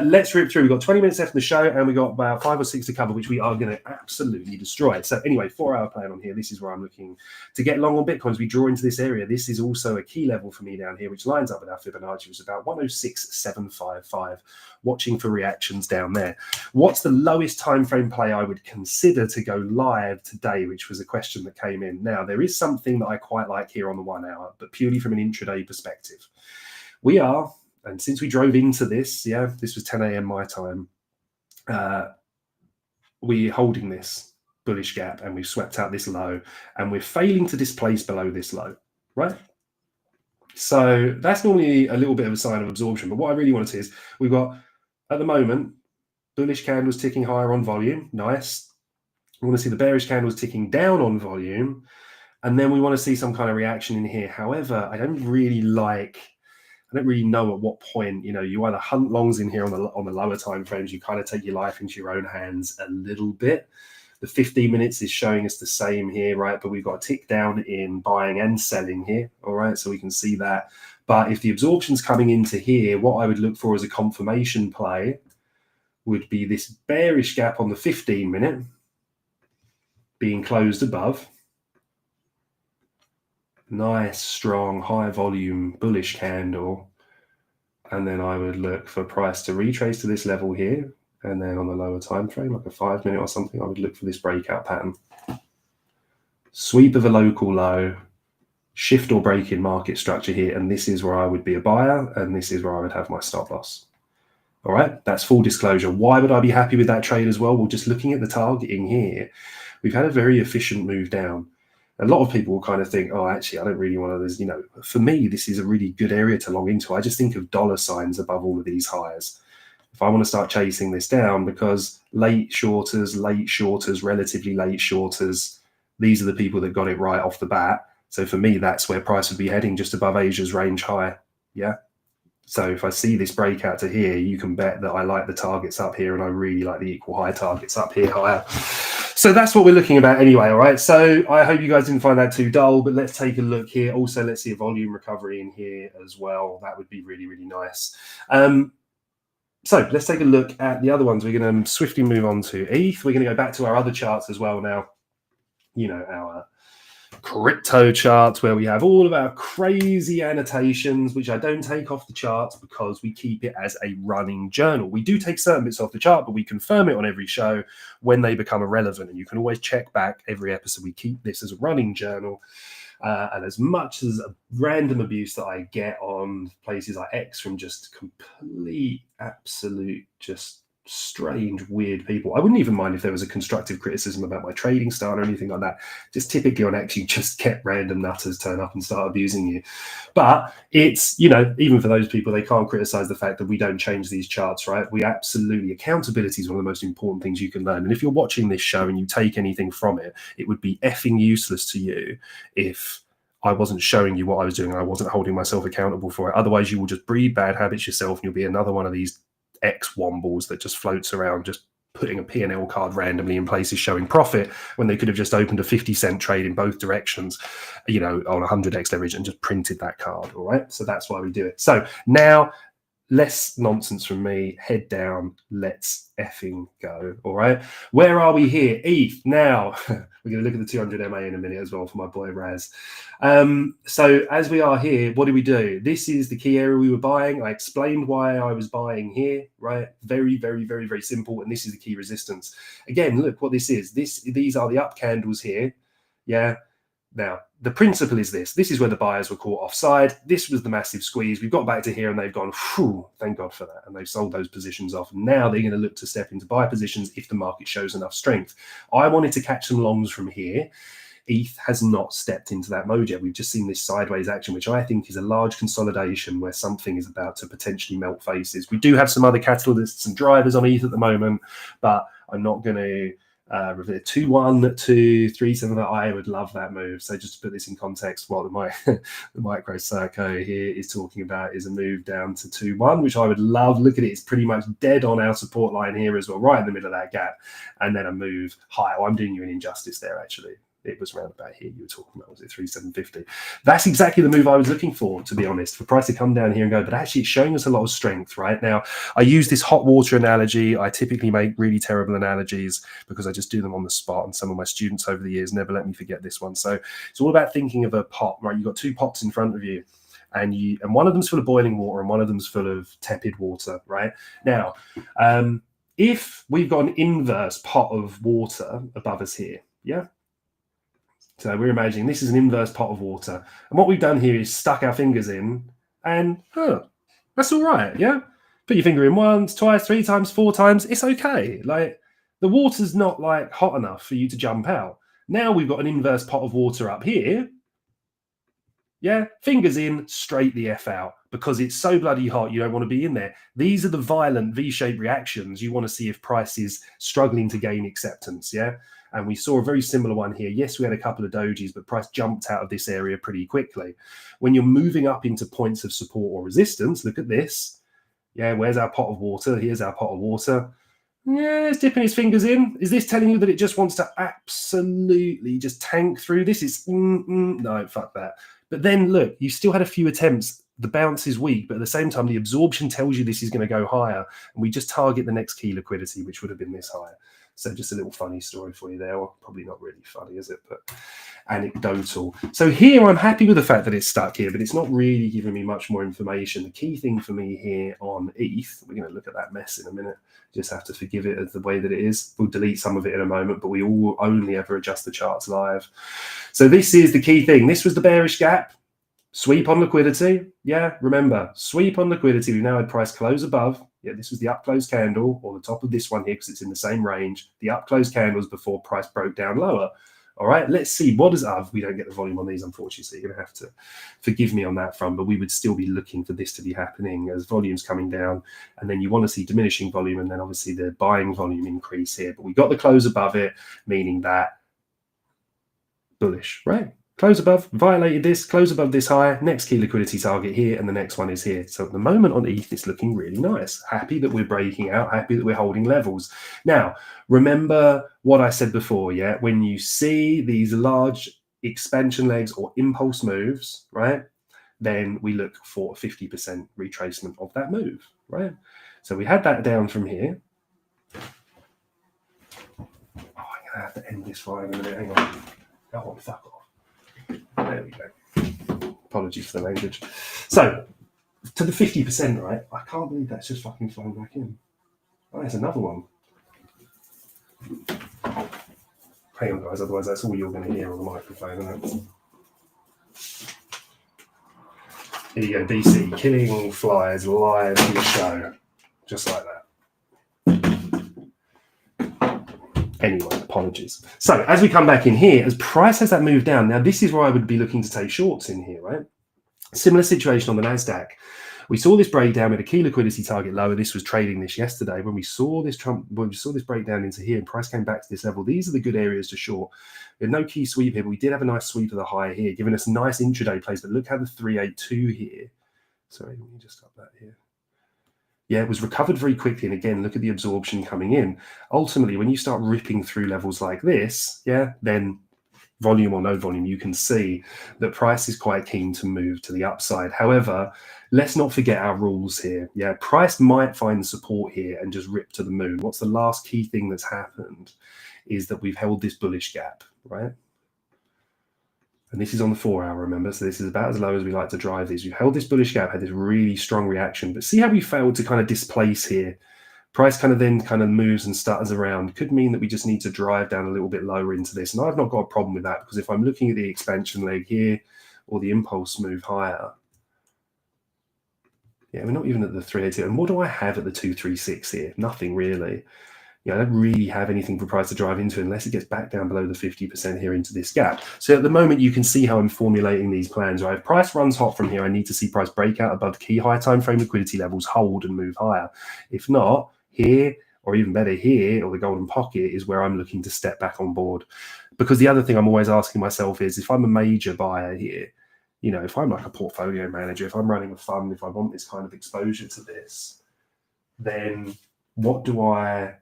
let's rip through. We've got 20 minutes left in the show, and we've got about 5 or 6 to cover, which we are going to absolutely destroy. So anyway, 4-hour plan on here. This is where I'm looking to get long on Bitcoin as we draw into this area. This is also a key level for me down here, which lines up with our Fibonacci, which is about 106.755. Watching for reactions down there. What's the lowest time frame play I would consider to go live today, which was a question that came in. Now, there is something that I quite like here on the 1 hour, but purely from an intraday perspective. We are, and since we drove into this, this was 10 a.m. my time, we're holding this bullish gap, and we've swept out this low, and we're failing to displace below this low, right? So that's normally a little bit of a sign of absorption. But what I really want to see is we've got, at the moment, bullish candles ticking higher on volume. Nice. We want to see the bearish candles ticking down on volume. And then we want to see some kind of reaction in here. However, I don't really know at what point, you either hunt longs in here on the lower time frames, you kind of take your life into your own hands a little bit. The 15 minutes is showing us the same here, right? But we've got a tick down in buying and selling here, all right? So we can see that. But if the absorption's coming into here, what I would look for as a confirmation play would be this bearish gap on the 15-minute being closed above. Nice, strong, high volume, bullish candle. And then I would look for price to retrace to this level here. And then on the lower time frame, like a 5-minute or something, I would look for this breakout pattern. Sweep of a local low, shift or break in market structure here. And this is where I would be a buyer, and this is where I would have my stop loss. All right, that's full disclosure. Why would I be happy with that trade as well? Well, just looking at the targeting here, we've had a very efficient move down. A lot of people will kind of think, oh, actually, I don't really want to, for me, this is a really good area to log into. I just think of dollar signs above all of these highs. If I want to start chasing this down, because late shorters, relatively late shorters, these are the people that got it right off the bat. So for me, that's where price would be heading, just above Asia's range high. Yeah. So if I see this breakout to here, you can bet that I like the targets up here, and I really like the equal high targets up here higher. So that's what we're looking about anyway, all right? So I hope you guys didn't find that too dull, but let's take a look here. Also, let's see a volume recovery in here as well. That would be really, really nice. So let's take a look at the other ones. We're going to swiftly move on to ETH. We're going to go back to our other charts as well now. Our crypto charts, where we have all of our crazy annotations, which I don't take off the charts because we keep it as a running journal. We do take certain bits off the chart, but we confirm it on every show when they become irrelevant. And you can always check back every episode. We keep this as a running journal. And as much as a random abuse that I get on places like X from just complete, absolute, just strange, weird people. I wouldn't even mind if there was a constructive criticism about my trading style or anything like that. Just typically on X, you just get random nutters turn up and start abusing you. But it's, you know, even for those people, they can't criticize the fact that we don't change these charts, right? We absolutely, accountability is one of the most important things you can learn. And if you're watching this show and you take anything from it, it would be effing useless to you if I wasn't showing you what I was doing and I wasn't holding myself accountable for it. Otherwise, you will just breed bad habits yourself and you'll be another one of these X-wombles that just floats around just putting a P&L card randomly in places showing profit when they could have just opened a 50-cent trade in both directions, you know, on 100x leverage and just printed that card, all right? So that's why we do it. So now, less nonsense from me, head down, let's effing go, all right? Where are we here? ETH. Now, we're going to look at the 200 MA in a minute as well for my boy Raz. So as we are here, what do we do? This is the key area we were buying. I explained why I was buying here, right? Very, very, very, very simple. And this is the key resistance. Again, look what this is. These are the up candles here, yeah? Now, the principle is this. This is where the buyers were caught offside. This was the massive squeeze. We've got back to here and they've gone, whew, thank God for that. And they've sold those positions off. And now they're going to look to step into buy positions if the market shows enough strength. I wanted to catch some longs from here. ETH has not stepped into that mode yet. We've just seen this sideways action, which I think is a large consolidation where something is about to potentially melt faces. We do have some other catalysts and drivers on ETH at the moment, but I'm not going to... 2-1 to 3-7. I would love that move. So just to put this in context, what the micro circo here is talking about is a move down to 2-1, which I would love. Look at it; it's pretty much dead on our support line here as well, right in the middle of that gap, and then a move higher. Oh, I'm doing you an injustice there, actually. It was round about here you were talking about, was it 3,750? That's exactly the move I was looking for, to be honest, for price to come down here and go. But actually, it's showing us a lot of strength right now. I use this hot water analogy. I typically make really terrible analogies because I just do them on the spot. And some of my students over the years never let me forget this one. So it's all about thinking of a pot, right? You've got two pots in front of you. And one of them's full of boiling water and one of them's full of tepid water, right? Now, if we've got an inverse pot of water above us here, yeah? So we're imagining this is an inverse pot of water. And what we've done here is stuck our fingers in and, that's all right, yeah? Put your finger in once, twice, 3 times, 4 times. It's okay. Like, the water's not, like, hot enough for you to jump out. Now we've got an inverse pot of water up here. Yeah, fingers in, straight the F out, because it's so bloody hot, you don't want to be in there. These are the violent V-shaped reactions. You want to see if price is struggling to gain acceptance, yeah? And we saw a very similar one here. Yes, we had a couple of dojis, but price jumped out of this area pretty quickly. When you're moving up into points of support or resistance, look at this. Yeah, where's our pot of water? Here's our pot of water. Yeah, it's dipping his fingers in. Is this telling you that it just wants to absolutely just tank through? This is, no, fuck that. But then look, you still had a few attempts. The bounce is weak, but at the same time, the absorption tells you this is going to go higher. And we just target the next key liquidity, which would have been this higher. So just a little funny story for you there. Well, probably not really funny, is it? But anecdotal. So here I'm happy with the fact that it's stuck here, but it's not really giving me much more information. The key thing for me here on ETH, we're going to look at that mess in a minute. Just have to forgive it as the way that it is. We'll delete some of it in a moment, but we all only ever adjust the charts live. So this is the key thing. This was the bearish gap. Sweep on liquidity. Yeah, remember, sweep on liquidity. We've now had price close above. Yeah, this was the up close candle, or the top of this one here, because it's in the same range. The up close candles before price broke down lower. All right, let's see. What is up? We don't get the volume on these, unfortunately, so you're going to have to forgive me on that front, but we would still be looking for this to be happening as volume's coming down, and then you want to see diminishing volume, and then obviously the buying volume increase here. But we got the close above it, meaning that bullish, right? Close above, violated this, close above this high, next key liquidity target here, and the next one is here. So at the moment on ETH, it's looking really nice. Happy that we're breaking out, happy that we're holding levels. Now, remember what I said before, yeah? When you see these large expansion legs or impulse moves, right? Then we look for a 50% retracement of that move, right? So we had that down from here. Oh, I'm going to have to end this file in a minute. Hang on. Oh, fuck off. There we go. Apologies for the language. So, to the 50%, right? I can't believe that's just fucking flown back in. Oh, there's another one. Hang on, guys, otherwise that's all you're going to hear on the microphone, isn't it? Here you go, DC, killing flies live on the show. Just like that. Anyway, apologies. So as we come back in here, as price has that move down, now this is where I would be looking to take shorts in here, right? Similar situation on the NASDAQ. We saw this breakdown with a key liquidity target lower. This was trading this yesterday. When we saw this breakdown into here and price came back to this level, these are the good areas to short. We had no key sweep here, but we did have a nice sweep of the high here, giving us a nice intraday place. But look how the 382 here. Sorry, let me just up that here. Yeah, it was recovered very quickly. And again, look at the absorption coming in. Ultimately, when you start ripping through levels like this, yeah, then volume or no volume, you can see that price is quite keen to move to the upside. However, let's not forget our rules here. Yeah, price might find support here and just rip to the moon. What's the last key thing that's happened is that we've held this bullish gap, right? And this is on the 4 hour, remember? So this is about as low as we like to drive these. We've held this bullish gap, had this really strong reaction, but see how we failed to kind of displace here. Price kind of moves and stutters around. Could mean that we just need to drive down a little bit lower into this. And I've not got a problem with that, because if I'm looking at the expansion leg here or the impulse move higher, yeah, we're not even at the 380. And what do I have at the 236 here? Nothing really. I don't really have anything for price to drive into unless it gets back down below the 50% here into this gap. So at the moment, you can see how I'm formulating these plans, right? If price runs hot from here, I need to see price break out above the key high time frame liquidity levels, hold and move higher. If not, here, or even better here, or the golden pocket is where I'm looking to step back on board. Because the other thing I'm always asking myself is, if I'm a major buyer here, if I'm like a portfolio manager, if I'm running a fund, if I want this kind of exposure to this, then what do I...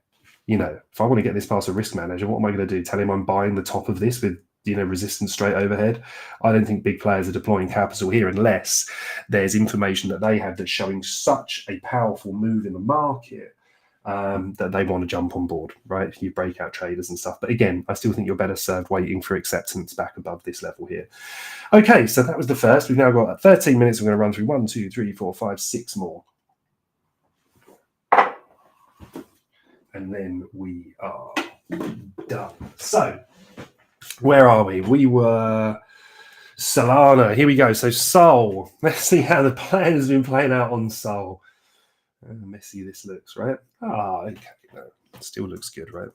if I want to get this past a risk manager, what am I going to do? Tell him I'm buying the top of this with, resistance straight overhead? I don't think big players are deploying capital here unless there's information that they have that's showing such a powerful move in the market that they want to jump on board, right? You breakout traders and stuff. But again, I still think you're better served waiting for acceptance back above this level here. Okay, so that was the first. We've now got 13 minutes. We're going to run through 1, 2, 3, 4, 5, 6 more. And then we are done. So, where are we? We were Solana. Here we go. So, Sol. Let's see how the plan has been playing out on Sol. How messy this looks, right? Okay. No, still looks good, right?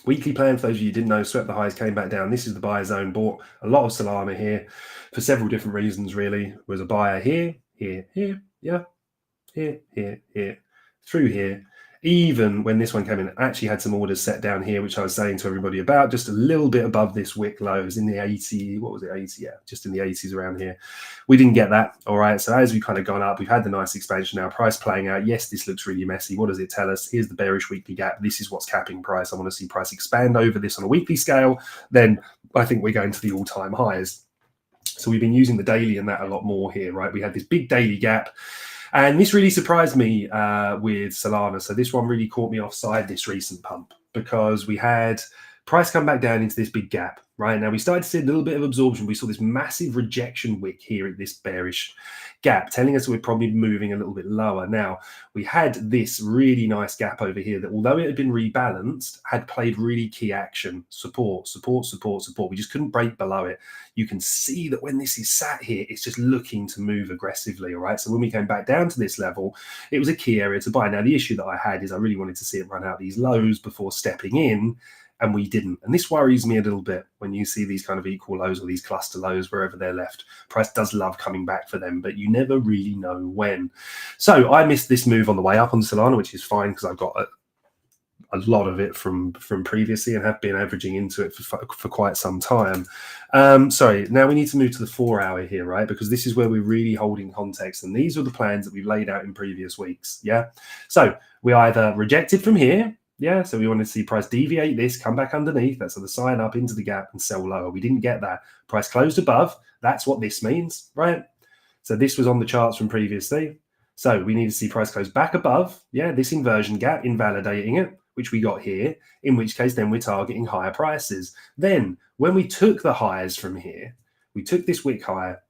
Weekly plan, for those of you who didn't know, swept the highs, came back down. This is the buyer zone. Bought a lot of Solana here for several different reasons, really. Was a buyer here, yeah. Here, through here. Even when this one came in, actually had some orders set down here, which I was saying to everybody about, just a little bit above this wick low. It was in the 80, what was it, 80? Yeah, just in the 80s around here. We didn't get that, all right? So as we've kind of gone up, we've had the nice expansion now, price playing out. Yes, this looks really messy. What does it tell us? Here's the bearish weekly gap. This is what's capping price. I want to see price expand over this on a weekly scale. Then I think we're going to the all-time highs. So we've been using the daily and that a lot more here, right? We had this big daily gap. And this really surprised me with Solana. So this one really caught me offside, this recent pump, because we had price come back down into this big gap, right? Now we started to see a little bit of absorption. We saw this massive rejection wick here at this bearish gap, telling us we're probably moving a little bit lower. Now, we had this really nice gap over here that, although it had been rebalanced, had played really key action, support. We just couldn't break below it. You can see that when this is sat here, it's just looking to move aggressively, all right? So when we came back down to this level, it was a key area to buy. Now, the issue that I had is I really wanted to see it run out these lows before stepping in, and we didn't. And this worries me a little bit when you see these kind of equal lows or these cluster lows wherever they're left. Price does love coming back for them, but you never really know when. So I missed this move on the way up on Solana, which is fine because I've got a lot of it from previously and have been averaging into it for quite some time. Sorry, now we need to move to the 4 hour here, right? Because this is where we're really holding context. And these are the plans that we've laid out in previous weeks, yeah? So we either rejected from here, yeah, so we wanted to see price deviate this, come back underneath. That's the sign up into the gap and sell lower. We didn't get that. Price closed above. That's what this means, right? So this was on the charts from previously. So we need to see price close back above, yeah, this inversion gap, invalidating it, which we got here, in which case then we're targeting higher prices. Then when we took the highs from here, we took this wick higher,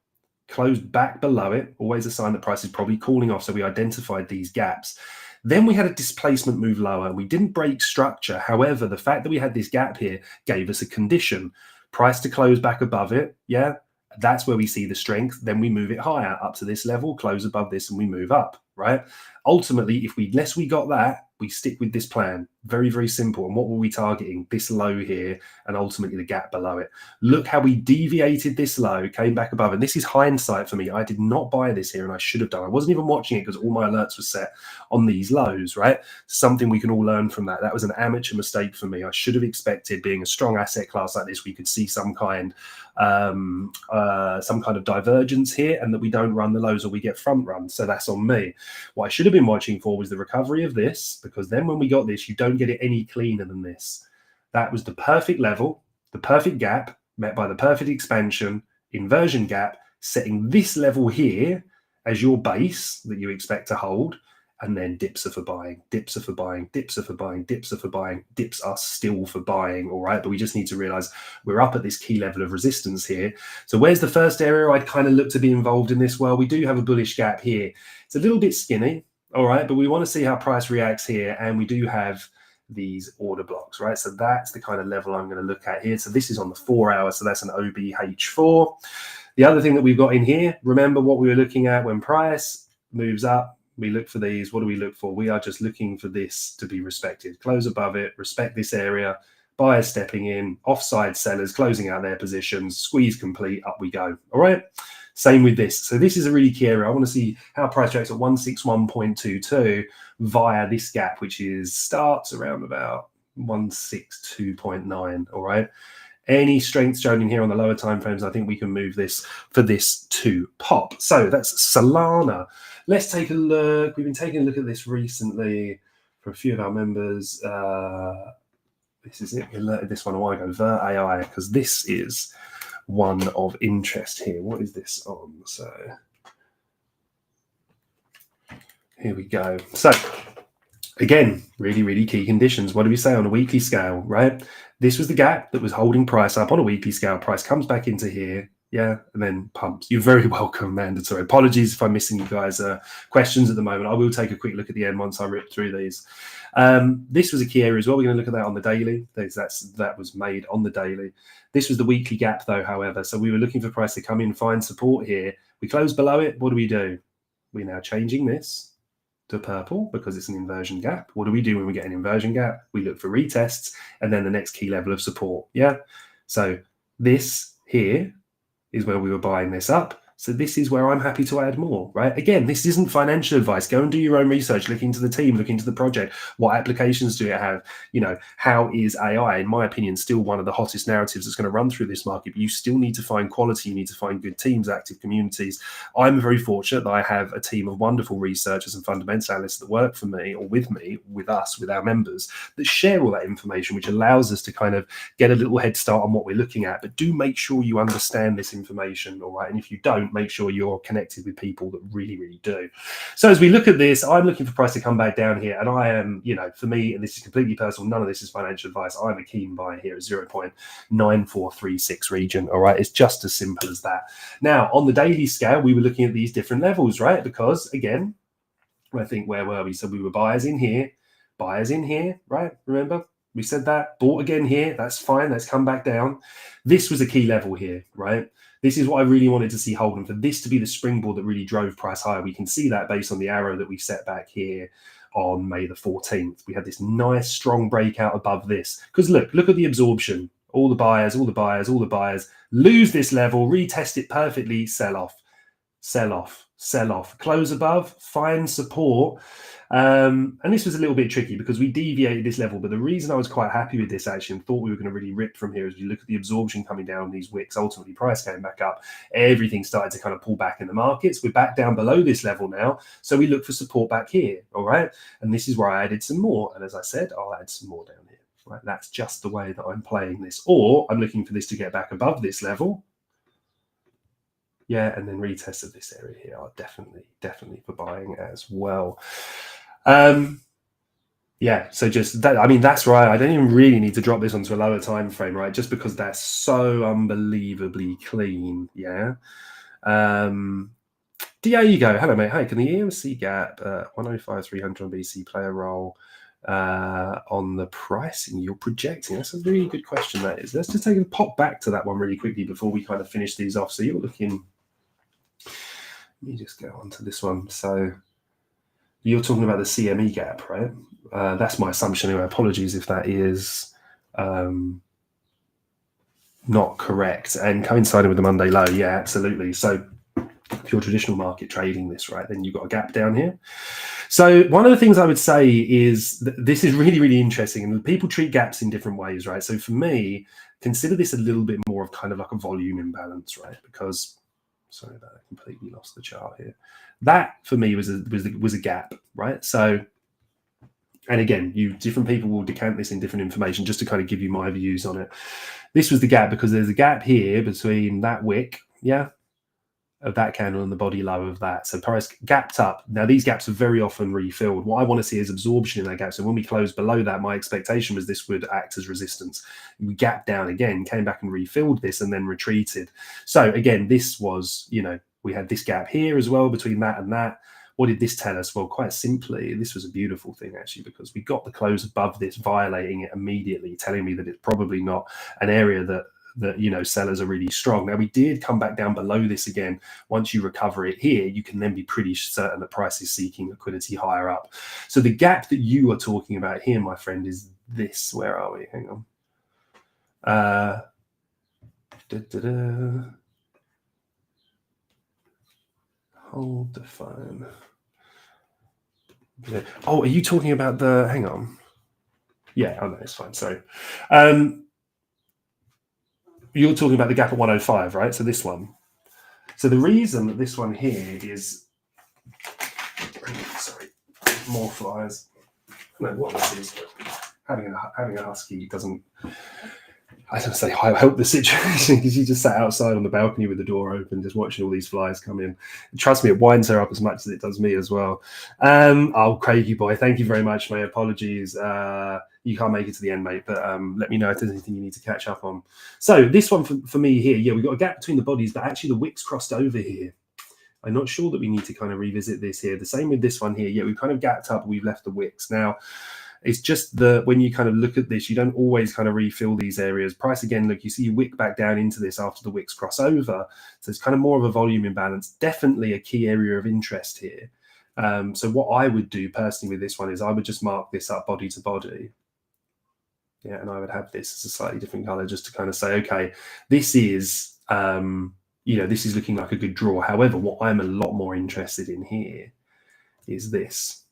closed back below it, always a sign that price is probably cooling off. So we identified these gaps. Then we had a displacement move lower. We didn't break structure. However, the fact that we had this gap here gave us a condition. Price to close back above it, yeah, that's where we see the strength. Then we move it higher up to this level, close above this, and we move up, right? Ultimately, unless we got that, We stick with this plan. Very, very simple. And what were we targeting? This low here and ultimately the gap below it. Look how we deviated this low, came back above. And this is hindsight for me. I did not buy this here and I should have done. I wasn't even watching it because all my alerts were set on these lows, right? Something we can all learn from that. That was an amateur mistake for me. I should have expected, being a strong asset class like this, we could see some kind of divergence here and that we don't run the lows or we get front run. So that's on me. What I should have been watching for was the recovery of this, because then when we got this, you don't get it any cleaner than this. That was the perfect level, the perfect gap met by the perfect expansion, inversion gap, setting this level here as your base that you expect to hold. And then dips are for buying, dips are for buying, dips are for buying, dips are for buying, dips are still for buying, all right? But we just need to realize we're up at this key level of resistance here. So where's the first area I'd kind of look to be involved in this? Well, we do have a bullish gap here. It's a little bit skinny, all right? But we want to see how price reacts here. And we do have these order blocks, right? So that's the kind of level I'm going to look at here. So this is on the 4 hour. So that's an OBH4. The other thing that we've got in here, remember what we were looking at when price moves up. We look for these. What do we look for? We are just looking for this to be respected. Close above it, respect this area, buyers stepping in, offside sellers closing out their positions, squeeze complete, up we go. All right. Same with this. So this is a really key area. I want to see how price reacts at 161.22 via this gap, which starts around about 162.9. All right. Any strength shown in here on the lower time frames, I think we can move this for this to pop. So that's Solana. Let's take a look. We've been taking a look at this recently for a few of our members. This is it. We alerted this one a while ago, Ver AI, because this is one of interest here. What is this on? So here we go. So again, really, really key conditions. What do we say on a weekly scale, right? This was the gap that was holding price up on a weekly scale. Price comes back into here, yeah, and then pumps. You're very welcome, mandatory. Apologies if I'm missing you guys' questions at the moment. I will take a quick look at the end once I rip through these. This was a key area as well. We're going to look at that on the daily. That was made on the daily. This was the weekly gap, though, however. So we were looking for price to come in, find support here. We close below it. What do? We're now changing this to purple because it's an inversion gap. What do we do when we get an inversion gap? We look for retests and then the next key level of support. Yeah. So this here is where we were buying this up. So this is where I'm happy to add more, right? Again, this isn't financial advice. Go and do your own research. Look into the team, look into the project. What applications do it have? You know, how is AI, in my opinion, still one of the hottest narratives that's going to run through this market? But you still need to find quality. You need to find good teams, active communities. I'm very fortunate that I have a team of wonderful researchers and fundamental analysts that work for me or with me, with us, with our members, that share all that information, which allows us to kind of get a little head start on what we're looking at. But do make sure you understand this information, all right? And if you don't, make sure you're connected with people that really, really do. So as we look at this, I'm looking for price to come back down here. And I am, you know, for me, and this is completely personal, none of this is financial advice. I'm a keen buyer here at 0.9436 region. All right. It's just as simple as that. Now, on the daily scale, we were looking at these different levels, right? Because again, I think, where were we? So we were buyers in here, right? Remember? We said that. Bought again here. That's fine. Let's come back down. This was a key level here, right? This is what I really wanted to see holding, for this to be the springboard that really drove price higher. We can see that based on the arrow that we set back here on May the 14th. We had this nice strong breakout above this. Because look at the absorption. All the buyers lose this level, retest it perfectly, sell off. Close above, find support. And this was a little bit tricky because we deviated this level. But the reason I was quite happy with this actually and thought we were going to really rip from here is you look at the absorption coming down on these wicks. Ultimately, price came back up. Everything started to kind of pull back in the markets. We're back down below this level now. So we look for support back here. All right. And this is where I added some more. And as I said, I'll add some more down here. Right. That's just the way that I'm playing this. Or I'm looking for this to get back above this level. Yeah, and then retest of this area here are definitely for buying as well. Yeah, so just that, I mean, that's right. I don't even really need to drop this onto a lower time frame, right? Just because that's so unbelievably clean. Yeah. There you go. Hello, mate. Hi, can the EMC gap 105,300 on BC play a role on the pricing you're projecting? That's a really good question, that is. Let's just take a pop back to that one really quickly before we kind of finish these off. So you're looking, let me just go on to this one. So You're talking about the CME gap, right? That's my assumption anyway. Apologies if that is not correct. And coinciding with the Monday low, yeah, absolutely. So if you're traditional market trading this, right, then you've got a gap down here. So one of the things I would say is that this is really, really interesting, and people treat gaps in different ways, right? So for me, consider this a little bit more of kind of like a volume imbalance, right? Because sorry, that I completely lost the chart here. That for me was a gap, right? So, and again, different people will decant this in different information just to kind of give you my views on it. This was the gap because there's a gap here between that wick, yeah, of that candle and the body low of that. So price gapped up. Now these gaps are very often refilled. What I want to see is absorption in that gap. So when we close below that, my expectation was this would act as resistance. We gapped down again, came back and refilled this and then retreated. So again, this was, we had this gap here as well between that and that. What did this tell us? Well, quite simply, this was a beautiful thing actually, because we got the close above this, violating it immediately, telling me that it's probably not an area that sellers are really strong. Now we did come back down below this again. Once you recover it here, you can then be pretty certain the price is seeking liquidity higher up. So the gap that you are talking about here, my friend, is this. Where are we? Hang on. Hold the phone. Oh, are you talking about the? Hang on. Yeah, oh no, it's fine. Sorry. You're talking about the gap at 105, right? So this one. So the reason that this one here is, sorry, more flies. No, what this is, having a husky doesn't, I don't say help the situation, because she just sat outside on the balcony with the door open, just watching all these flies come in. And trust me, it winds her up as much as it does me as well. Oh, Craigie boy, thank you very much. My apologies. You can't make it to the end, mate, but let me know if there's anything you need to catch up on. So this one for me here, yeah, we've got a gap between the bodies, but actually the wicks crossed over here. I'm not sure that we need to kind of revisit this here. The same with this one here. Yeah, we've kind of gapped up, we've left the wicks. Now, it's just when you kind of look at this, you don't always kind of refill these areas. Price again, look, you see you wick back down into this after the wicks cross over. So it's kind of more of a volume imbalance. Definitely a key area of interest here. So what I would do personally with this one is I would just mark this up body to body. Yeah, and I would have this as a slightly different color just to kind of say, okay, this is, this is looking like a good draw. However, what I'm a lot more interested in here is this.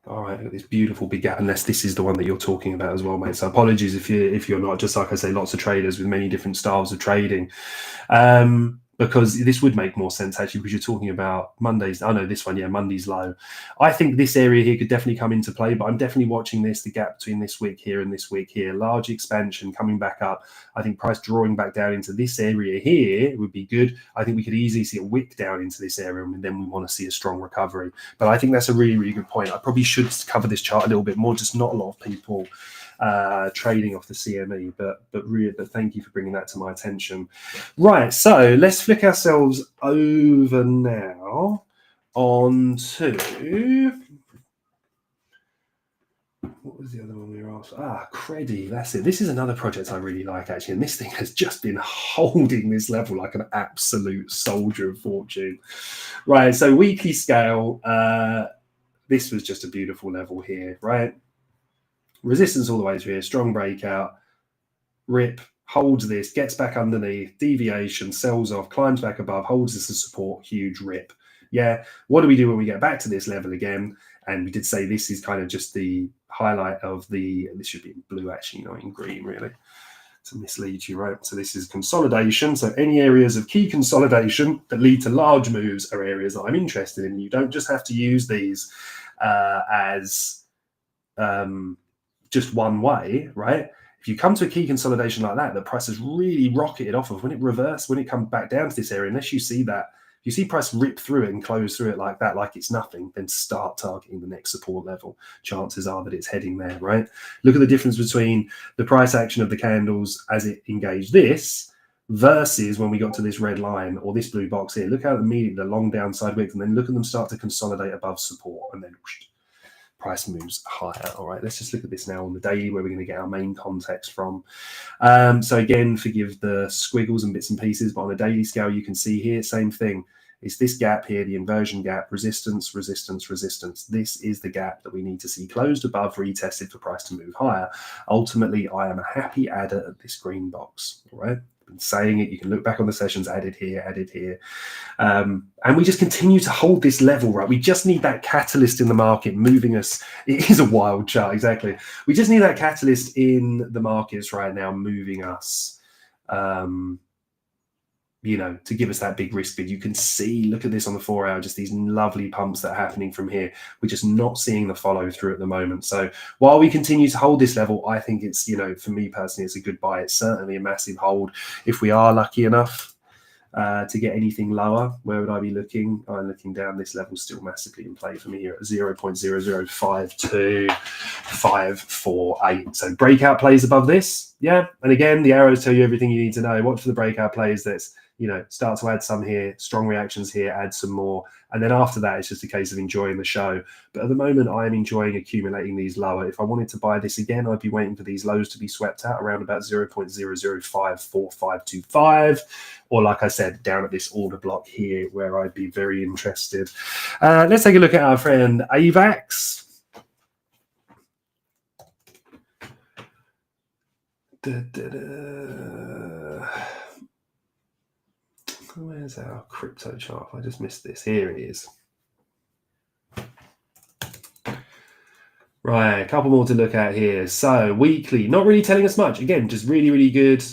All right, this beautiful big gap, unless this is the one that you're talking about as well, mate. So apologies if you're not. Just like I say, lots of traders with many different styles of trading. Because this would make more sense actually, because you're talking about Monday's. Oh no, this one, yeah, Monday's low. I think this area here could definitely come into play, but I'm definitely watching the gap between this wick here and this wick here. Large expansion coming back up. I think price drawing back down into this area here would be good. I think we could easily see a wick down into this area, and then we want to see a strong recovery. But I think that's a really, really good point. I probably should cover this chart a little bit more. Just not a lot of people trading off the CME, but thank you for bringing that to my attention. Right, so let's flick ourselves over now onto, what was the other one we were after? Credi, that's it. This is another project I really like actually, and this thing has just been holding this level like an absolute soldier of fortune. Right, so weekly scale, this was just a beautiful level here, right? Resistance all the way through here, strong breakout, rip, holds this, gets back underneath, deviation, sells off, climbs back above, holds this as support, huge rip. Yeah, what do we do when we get back to this level again? And we did say this is kind of just the highlight of this should be in blue actually, not in green really, to mislead you, right? So this is consolidation. So any areas of key consolidation that lead to large moves are areas that I'm interested in. You don't just have to use these as just one way, right? If you come to a key consolidation like that, the price has really rocketed off of, when it reversed, when it comes back down to this area, unless you see that, if you see price rip through it and close through it like that, like it's nothing, then start targeting the next support level. Chances are that it's heading there, right? Look at the difference between the price action of the candles as it engaged this versus when we got to this red line or this blue box here. Look how immediately the long downside wick, and then look at them start to consolidate above support, and then whoosh, price moves higher. All right, let's just look at this now on the daily, where we're going to get our main context from. So again, forgive the squiggles and bits and pieces, but on a daily scale, you can see here, same thing. It's this gap here, the inversion gap, resistance, resistance, resistance. This is the gap that we need to see closed above, retested for price to move higher. Ultimately, I am a happy adder at this green box, all right? I've been saying it. You can look back on the sessions, added here, added here. And we just continue to hold this level, right? We just need that catalyst in the market moving us. It is a wild chart, exactly. We just need that catalyst in the markets right now moving us, to give us that big risk bid. You can see, look at this on the 4 hour, just these lovely pumps that are happening from here. We're just not seeing the follow through at the moment. So while we continue to hold this level, I think it's, for me personally, it's a good buy. It's certainly a massive hold. If we are lucky enough to get anything lower, where would I be looking? I'm looking down. This level still massively in play for me here at 0.0052548. So breakout plays above this. Yeah. And again, the arrows tell you everything you need to know. Watch for the breakout plays that's, start to add some here, strong reactions here, add some more. And then after that, it's just a case of enjoying the show. But at the moment, I'm enjoying accumulating these lower. If I wanted to buy this again, I'd be waiting for these lows to be swept out around about 0.00554525. Or like I said, down at this order block here, where I'd be very interested. Let's take a look at our friend AVAX. Where's our crypto chart? I just missed this. Here it is. Right, a couple more to look at here. So weekly, not really telling us much. Again, just really, really good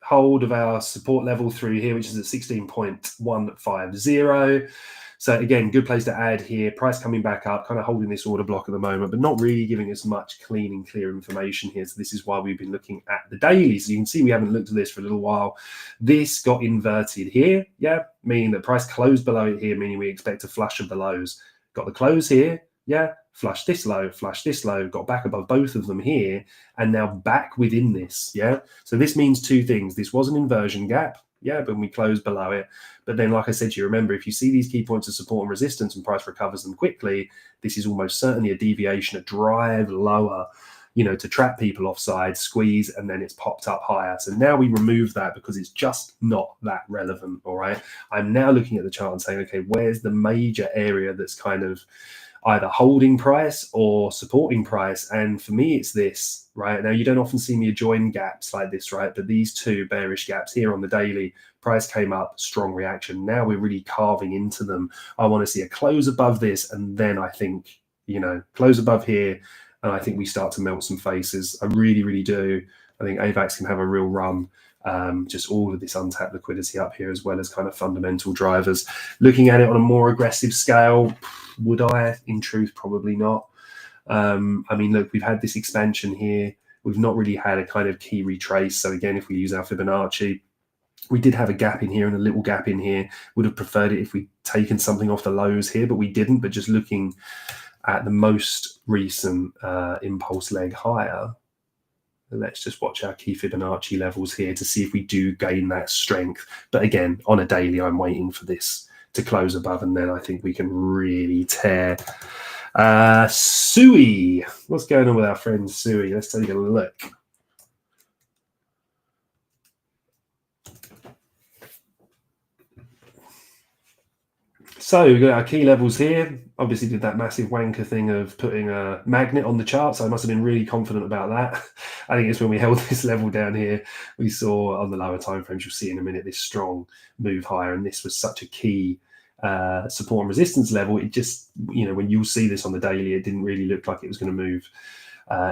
hold of our support level through here, which is at 16.150. So again, good place to add here. Price coming back up, kind of holding this order block at the moment, but not really giving us much clean and clear information here. So this is why we've been looking at the daily. So you can see we haven't looked at this for a little while. This got inverted here, yeah, meaning that price closed below it here, meaning we expect a flush of the lows. Got the close here, yeah, flush this low, got back above both of them here, and now back within this, yeah? So this means two things. This was an inversion gap, yeah, but we closed below it. But then, like I said to you, remember, if you see these key points of support and resistance and price recovers them quickly, this is almost certainly a deviation, a drive lower, to trap people offside, squeeze, and then it's popped up higher. So now we remove that because it's just not that relevant, all right? I'm now looking at the chart and saying, okay, where's the major area that's kind of either holding price or supporting price? And for me, it's this, right? Now, you don't often see me join gaps like this, right? But these two bearish gaps here on the daily, price came up, strong reaction. Now we're really carving into them. I want to see a close above this, and then I think, close above here, and I think we start to melt some faces. I really, really do. I think AVAX can have a real run. Just all of this untapped liquidity up here, as well as kind of fundamental drivers. Looking at it on a more aggressive scale, would I? In truth, probably not. I mean, look, we've had this expansion here. We've not really had a kind of key retrace. So again, if we use our Fibonacci, we did have a gap in here and a little gap in here. Would have preferred it if we'd taken something off the lows here, but we didn't. But just looking at the most recent impulse leg higher, let's just watch our key Fibonacci levels here to see if we do gain that strength. But again, on a daily, I'm waiting for this to close above, and then I think we can really tear. Sui, what's going on with our friend Sui? Let's take a look. So we've got our key levels here. Obviously did that massive wanker thing of putting a magnet on the chart, so I must have been really confident about that. I think it's when we held this level down here, we saw on the lower time frames, you'll see in a minute, this strong move higher, and this was such a key support and resistance level. It just, when you'll see this on the daily, it didn't really look like it was going to move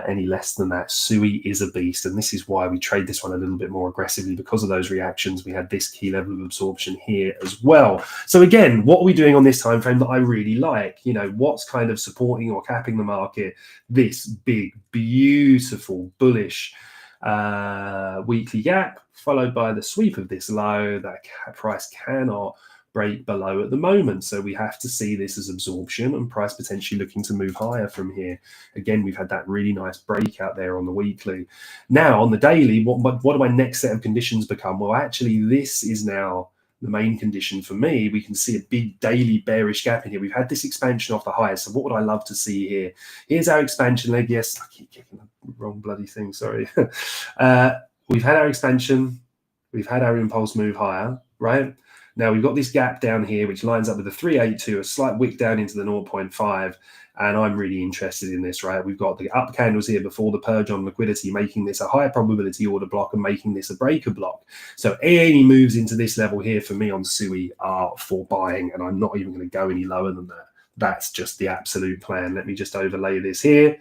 any less than that. Sui is a beast, and this is why we trade this one a little bit more aggressively, because of those reactions. We had this key level of absorption here as well. So again, what are we doing on this time frame that I really like? What's kind of supporting or capping the market? This big, beautiful, bullish weekly gap, followed by the sweep of this low. That price cannot break below at the moment. So we have to see this as absorption and price potentially looking to move higher from here. Again, we've had that really nice breakout there on the weekly. Now on the daily, what do my next set of conditions become? Well, actually, this is now the main condition for me. We can see a big daily bearish gap in here. We've had this expansion off the highs. So what would I love to see here? Here's our expansion leg. Yes, I keep kicking the wrong bloody thing, sorry. We've had our expansion. We've had our impulse move higher, right? Now we've got this gap down here, which lines up with the 382, a slight wick down into the 0.5. And I'm really interested in this, right? We've got the up candles here before the purge on liquidity, making this a high probability order block and making this a breaker block. So any moves into this level here for me on SUI are for buying, and I'm not even going to go any lower than that. That's just the absolute plan. Let me just overlay this here.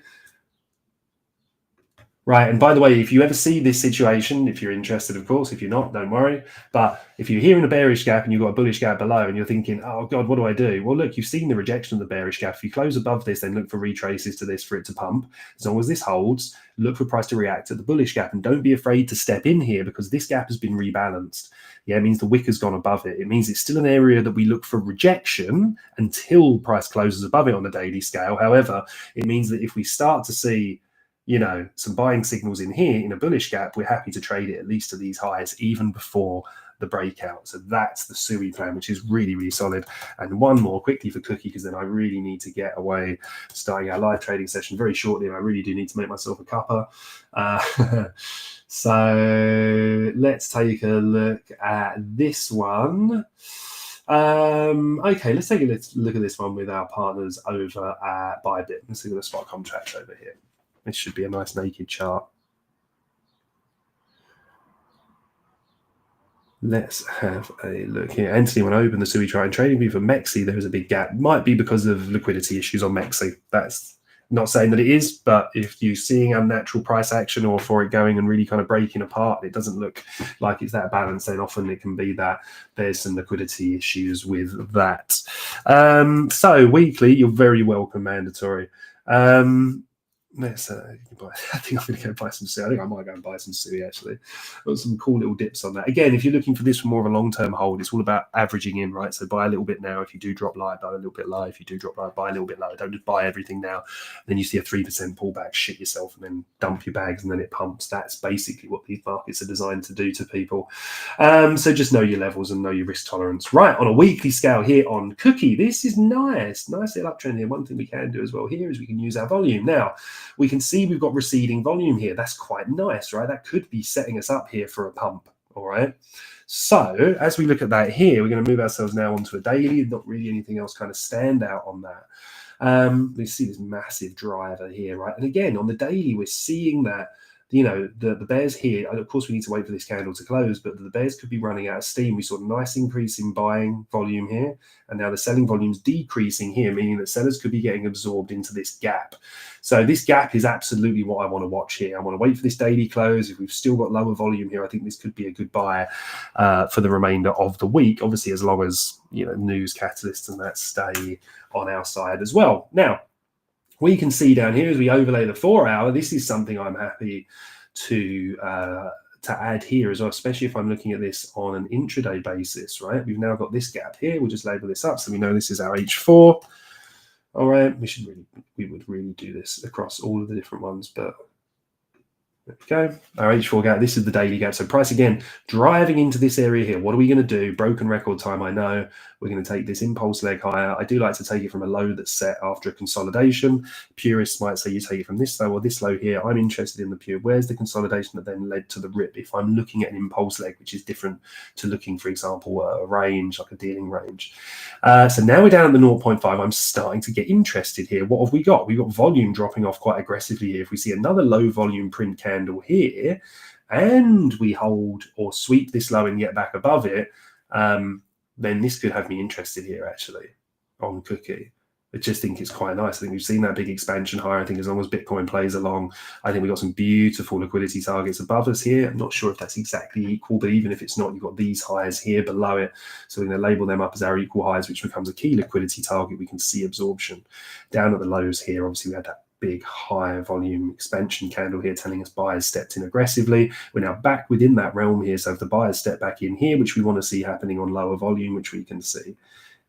Right, and by the way, if you ever see this situation, if you're interested, of course, if you're not, don't worry. But if you're here in a bearish gap and you've got a bullish gap below and you're thinking, oh God, what do I do? Well, look, you've seen the rejection of the bearish gap. If you close above this, then look for retraces to this for it to pump. As long as this holds, look for price to react at the bullish gap, and don't be afraid to step in here because this gap has been rebalanced. Yeah, it means the wick has gone above it. It means it's still an area that we look for rejection until price closes above it on the daily scale. However, it means that if we start to see some buying signals in here in a bullish gap, we're happy to trade it at least to these highs even before the breakout. So that's the SUI plan, which is really, really solid. And one more quickly for Cookie, because then I really need to get away, starting our live trading session very shortly, and I really do need to make myself a cuppa. So let's take a look at this one. Okay, let's take a look at this one with our partners over at Bitget. Let's look at the spot contract over here. This should be a nice naked chart. Let's have a look here. Anthony, when I open the SUI chart and trading view for Mexi, there is a big gap. Might be because of liquidity issues on Mexi. That's not saying that it is, but if you're seeing unnatural price action or for it going and really kind of breaking apart, it doesn't look like it's that balanced, then often it can be that there's some liquidity issues with that. So weekly, you're very welcome, mandatory. Let's I think I'm going to go buy some SUI. I think I might go and buy some SUI actually. Got some cool little dips on that. Again, if you're looking for this for more of a long-term hold, it's all about averaging in, right? So buy a little bit now. If you do drop low, buy a little bit low. If you do drop low, buy a little bit low. Don't just buy everything now. Then you see a 3% pullback, shit yourself, and then dump your bags, and then it pumps. That's basically what these markets are designed to do to people. So just know your levels and know your risk tolerance. Right, on a weekly scale here on Cookie, this is nice. Nice little uptrend here. One thing we can do as well here is we can use our volume. Now, we can see we've got receding volume here. That's quite nice, right? That could be setting us up here for a pump, all right? So as we look at that here, we're going to move ourselves now onto a daily. Not really anything else kind of stand out on that. We see this massive driver here, right? And again, on the daily, we're seeing that, the bears here, and of course we need to wait for this candle to close, but the bears could be running out of steam. We saw a nice increase in buying volume here, and now the selling volume's decreasing here, meaning that sellers could be getting absorbed into this gap. So this gap is absolutely what I want to watch here. I want to wait for this daily close. If we've still got lower volume here, I think this could be a good buy for the remainder of the week, obviously as long as news catalysts and that stay on our side as well. Now, we can see down here as we overlay the 4 hour, this is something I'm happy to add here as well, especially if I'm looking at this on an intraday basis, right? We've now got this gap here. We'll just label this up so we know this is our H4. All right, we would really do this across all of the different ones, but there we go. Our H4 gap, this is the daily gap. So price again, driving into this area here. What are we going to do? Broken record time, I know. We're going to take this impulse leg higher. I do like to take it from a low that's set after a consolidation. Purists might say you take it from this low or this low here. I'm interested in the pure. Where's the consolidation that then led to the rip? If I'm looking at an impulse leg, which is different to looking, for example, a range, like a dealing range. So now we're down at the 0.5. I'm starting to get interested here. What have we got? We've got volume dropping off quite aggressively here. If we see another low volume print candle here, and we hold or sweep this low and get back above it, then this could have me interested here actually on Cookie. I just think it's quite nice. I think we've seen that big expansion higher. I think as long as Bitcoin plays along, I think we've got some beautiful liquidity targets above us here. I'm not sure if that's exactly equal, but even if it's not, you've got these highs here below it. So we're going to label them up as our equal highs, which becomes a key liquidity target. We can see absorption. Down at the lows here, obviously we had that big high volume expansion candle here telling us buyers stepped in aggressively. We're now back within that realm here. So if the buyers step back in here, which we want to see happening on lower volume, which we can see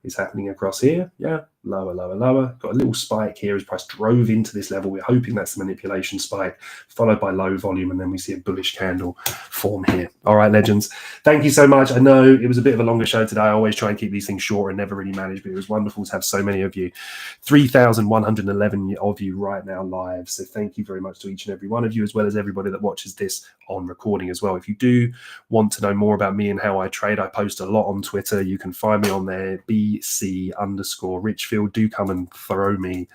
is happening across here, yeah, lower, lower, lower. Got a little spike here as price drove into this level. We're hoping that's the manipulation spike, followed by low volume, and then we see a bullish candle form here. All right, legends. Thank you so much. I know it was a bit of a longer show today. I always try and keep these things short and never really manage, but it was wonderful to have so many of you. 3,111 of you right now live. So thank you very much to each and every one of you, as well as everybody that watches this on recording as well. If you do want to know more about me and how I trade, I post a lot on Twitter. You can find me on there, BC_Richfield. Do come and throw me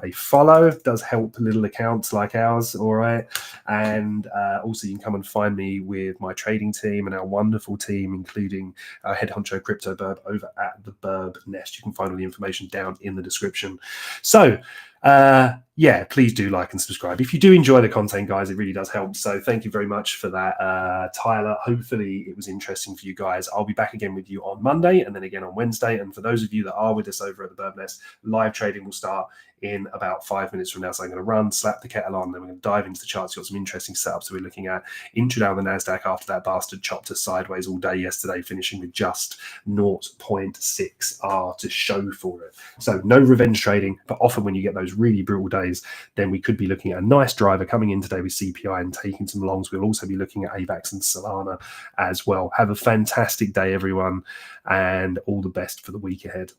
a follow. It does help little accounts like ours. All right. And also you can come and find me with my trading team and our wonderful team, including our head honcho Crypto Burb over at the Burb Nest. You can find all the information down in the description. So yeah, please do like and subscribe. If you do enjoy the content, guys, it really does help. So thank you very much for that, Tyler. Hopefully it was interesting for you guys. I'll be back again with you on Monday and then again on Wednesday. And for those of you that are with us over at the Burb Nest, live trading will start in about 5 minutes from now. So I'm going to run, slap the kettle on, then we're going to dive into the charts. Got some interesting setups we're looking at. Intra down the NASDAQ after that bastard chopped us sideways all day yesterday, finishing with just 0.6R to show for it. So no revenge trading, but often when you get those really brutal days, then we could be looking at a nice driver coming in today with CPI and taking some longs. We'll also be looking at AVAX and Solana as well. Have a fantastic day, everyone, and all the best for the week ahead.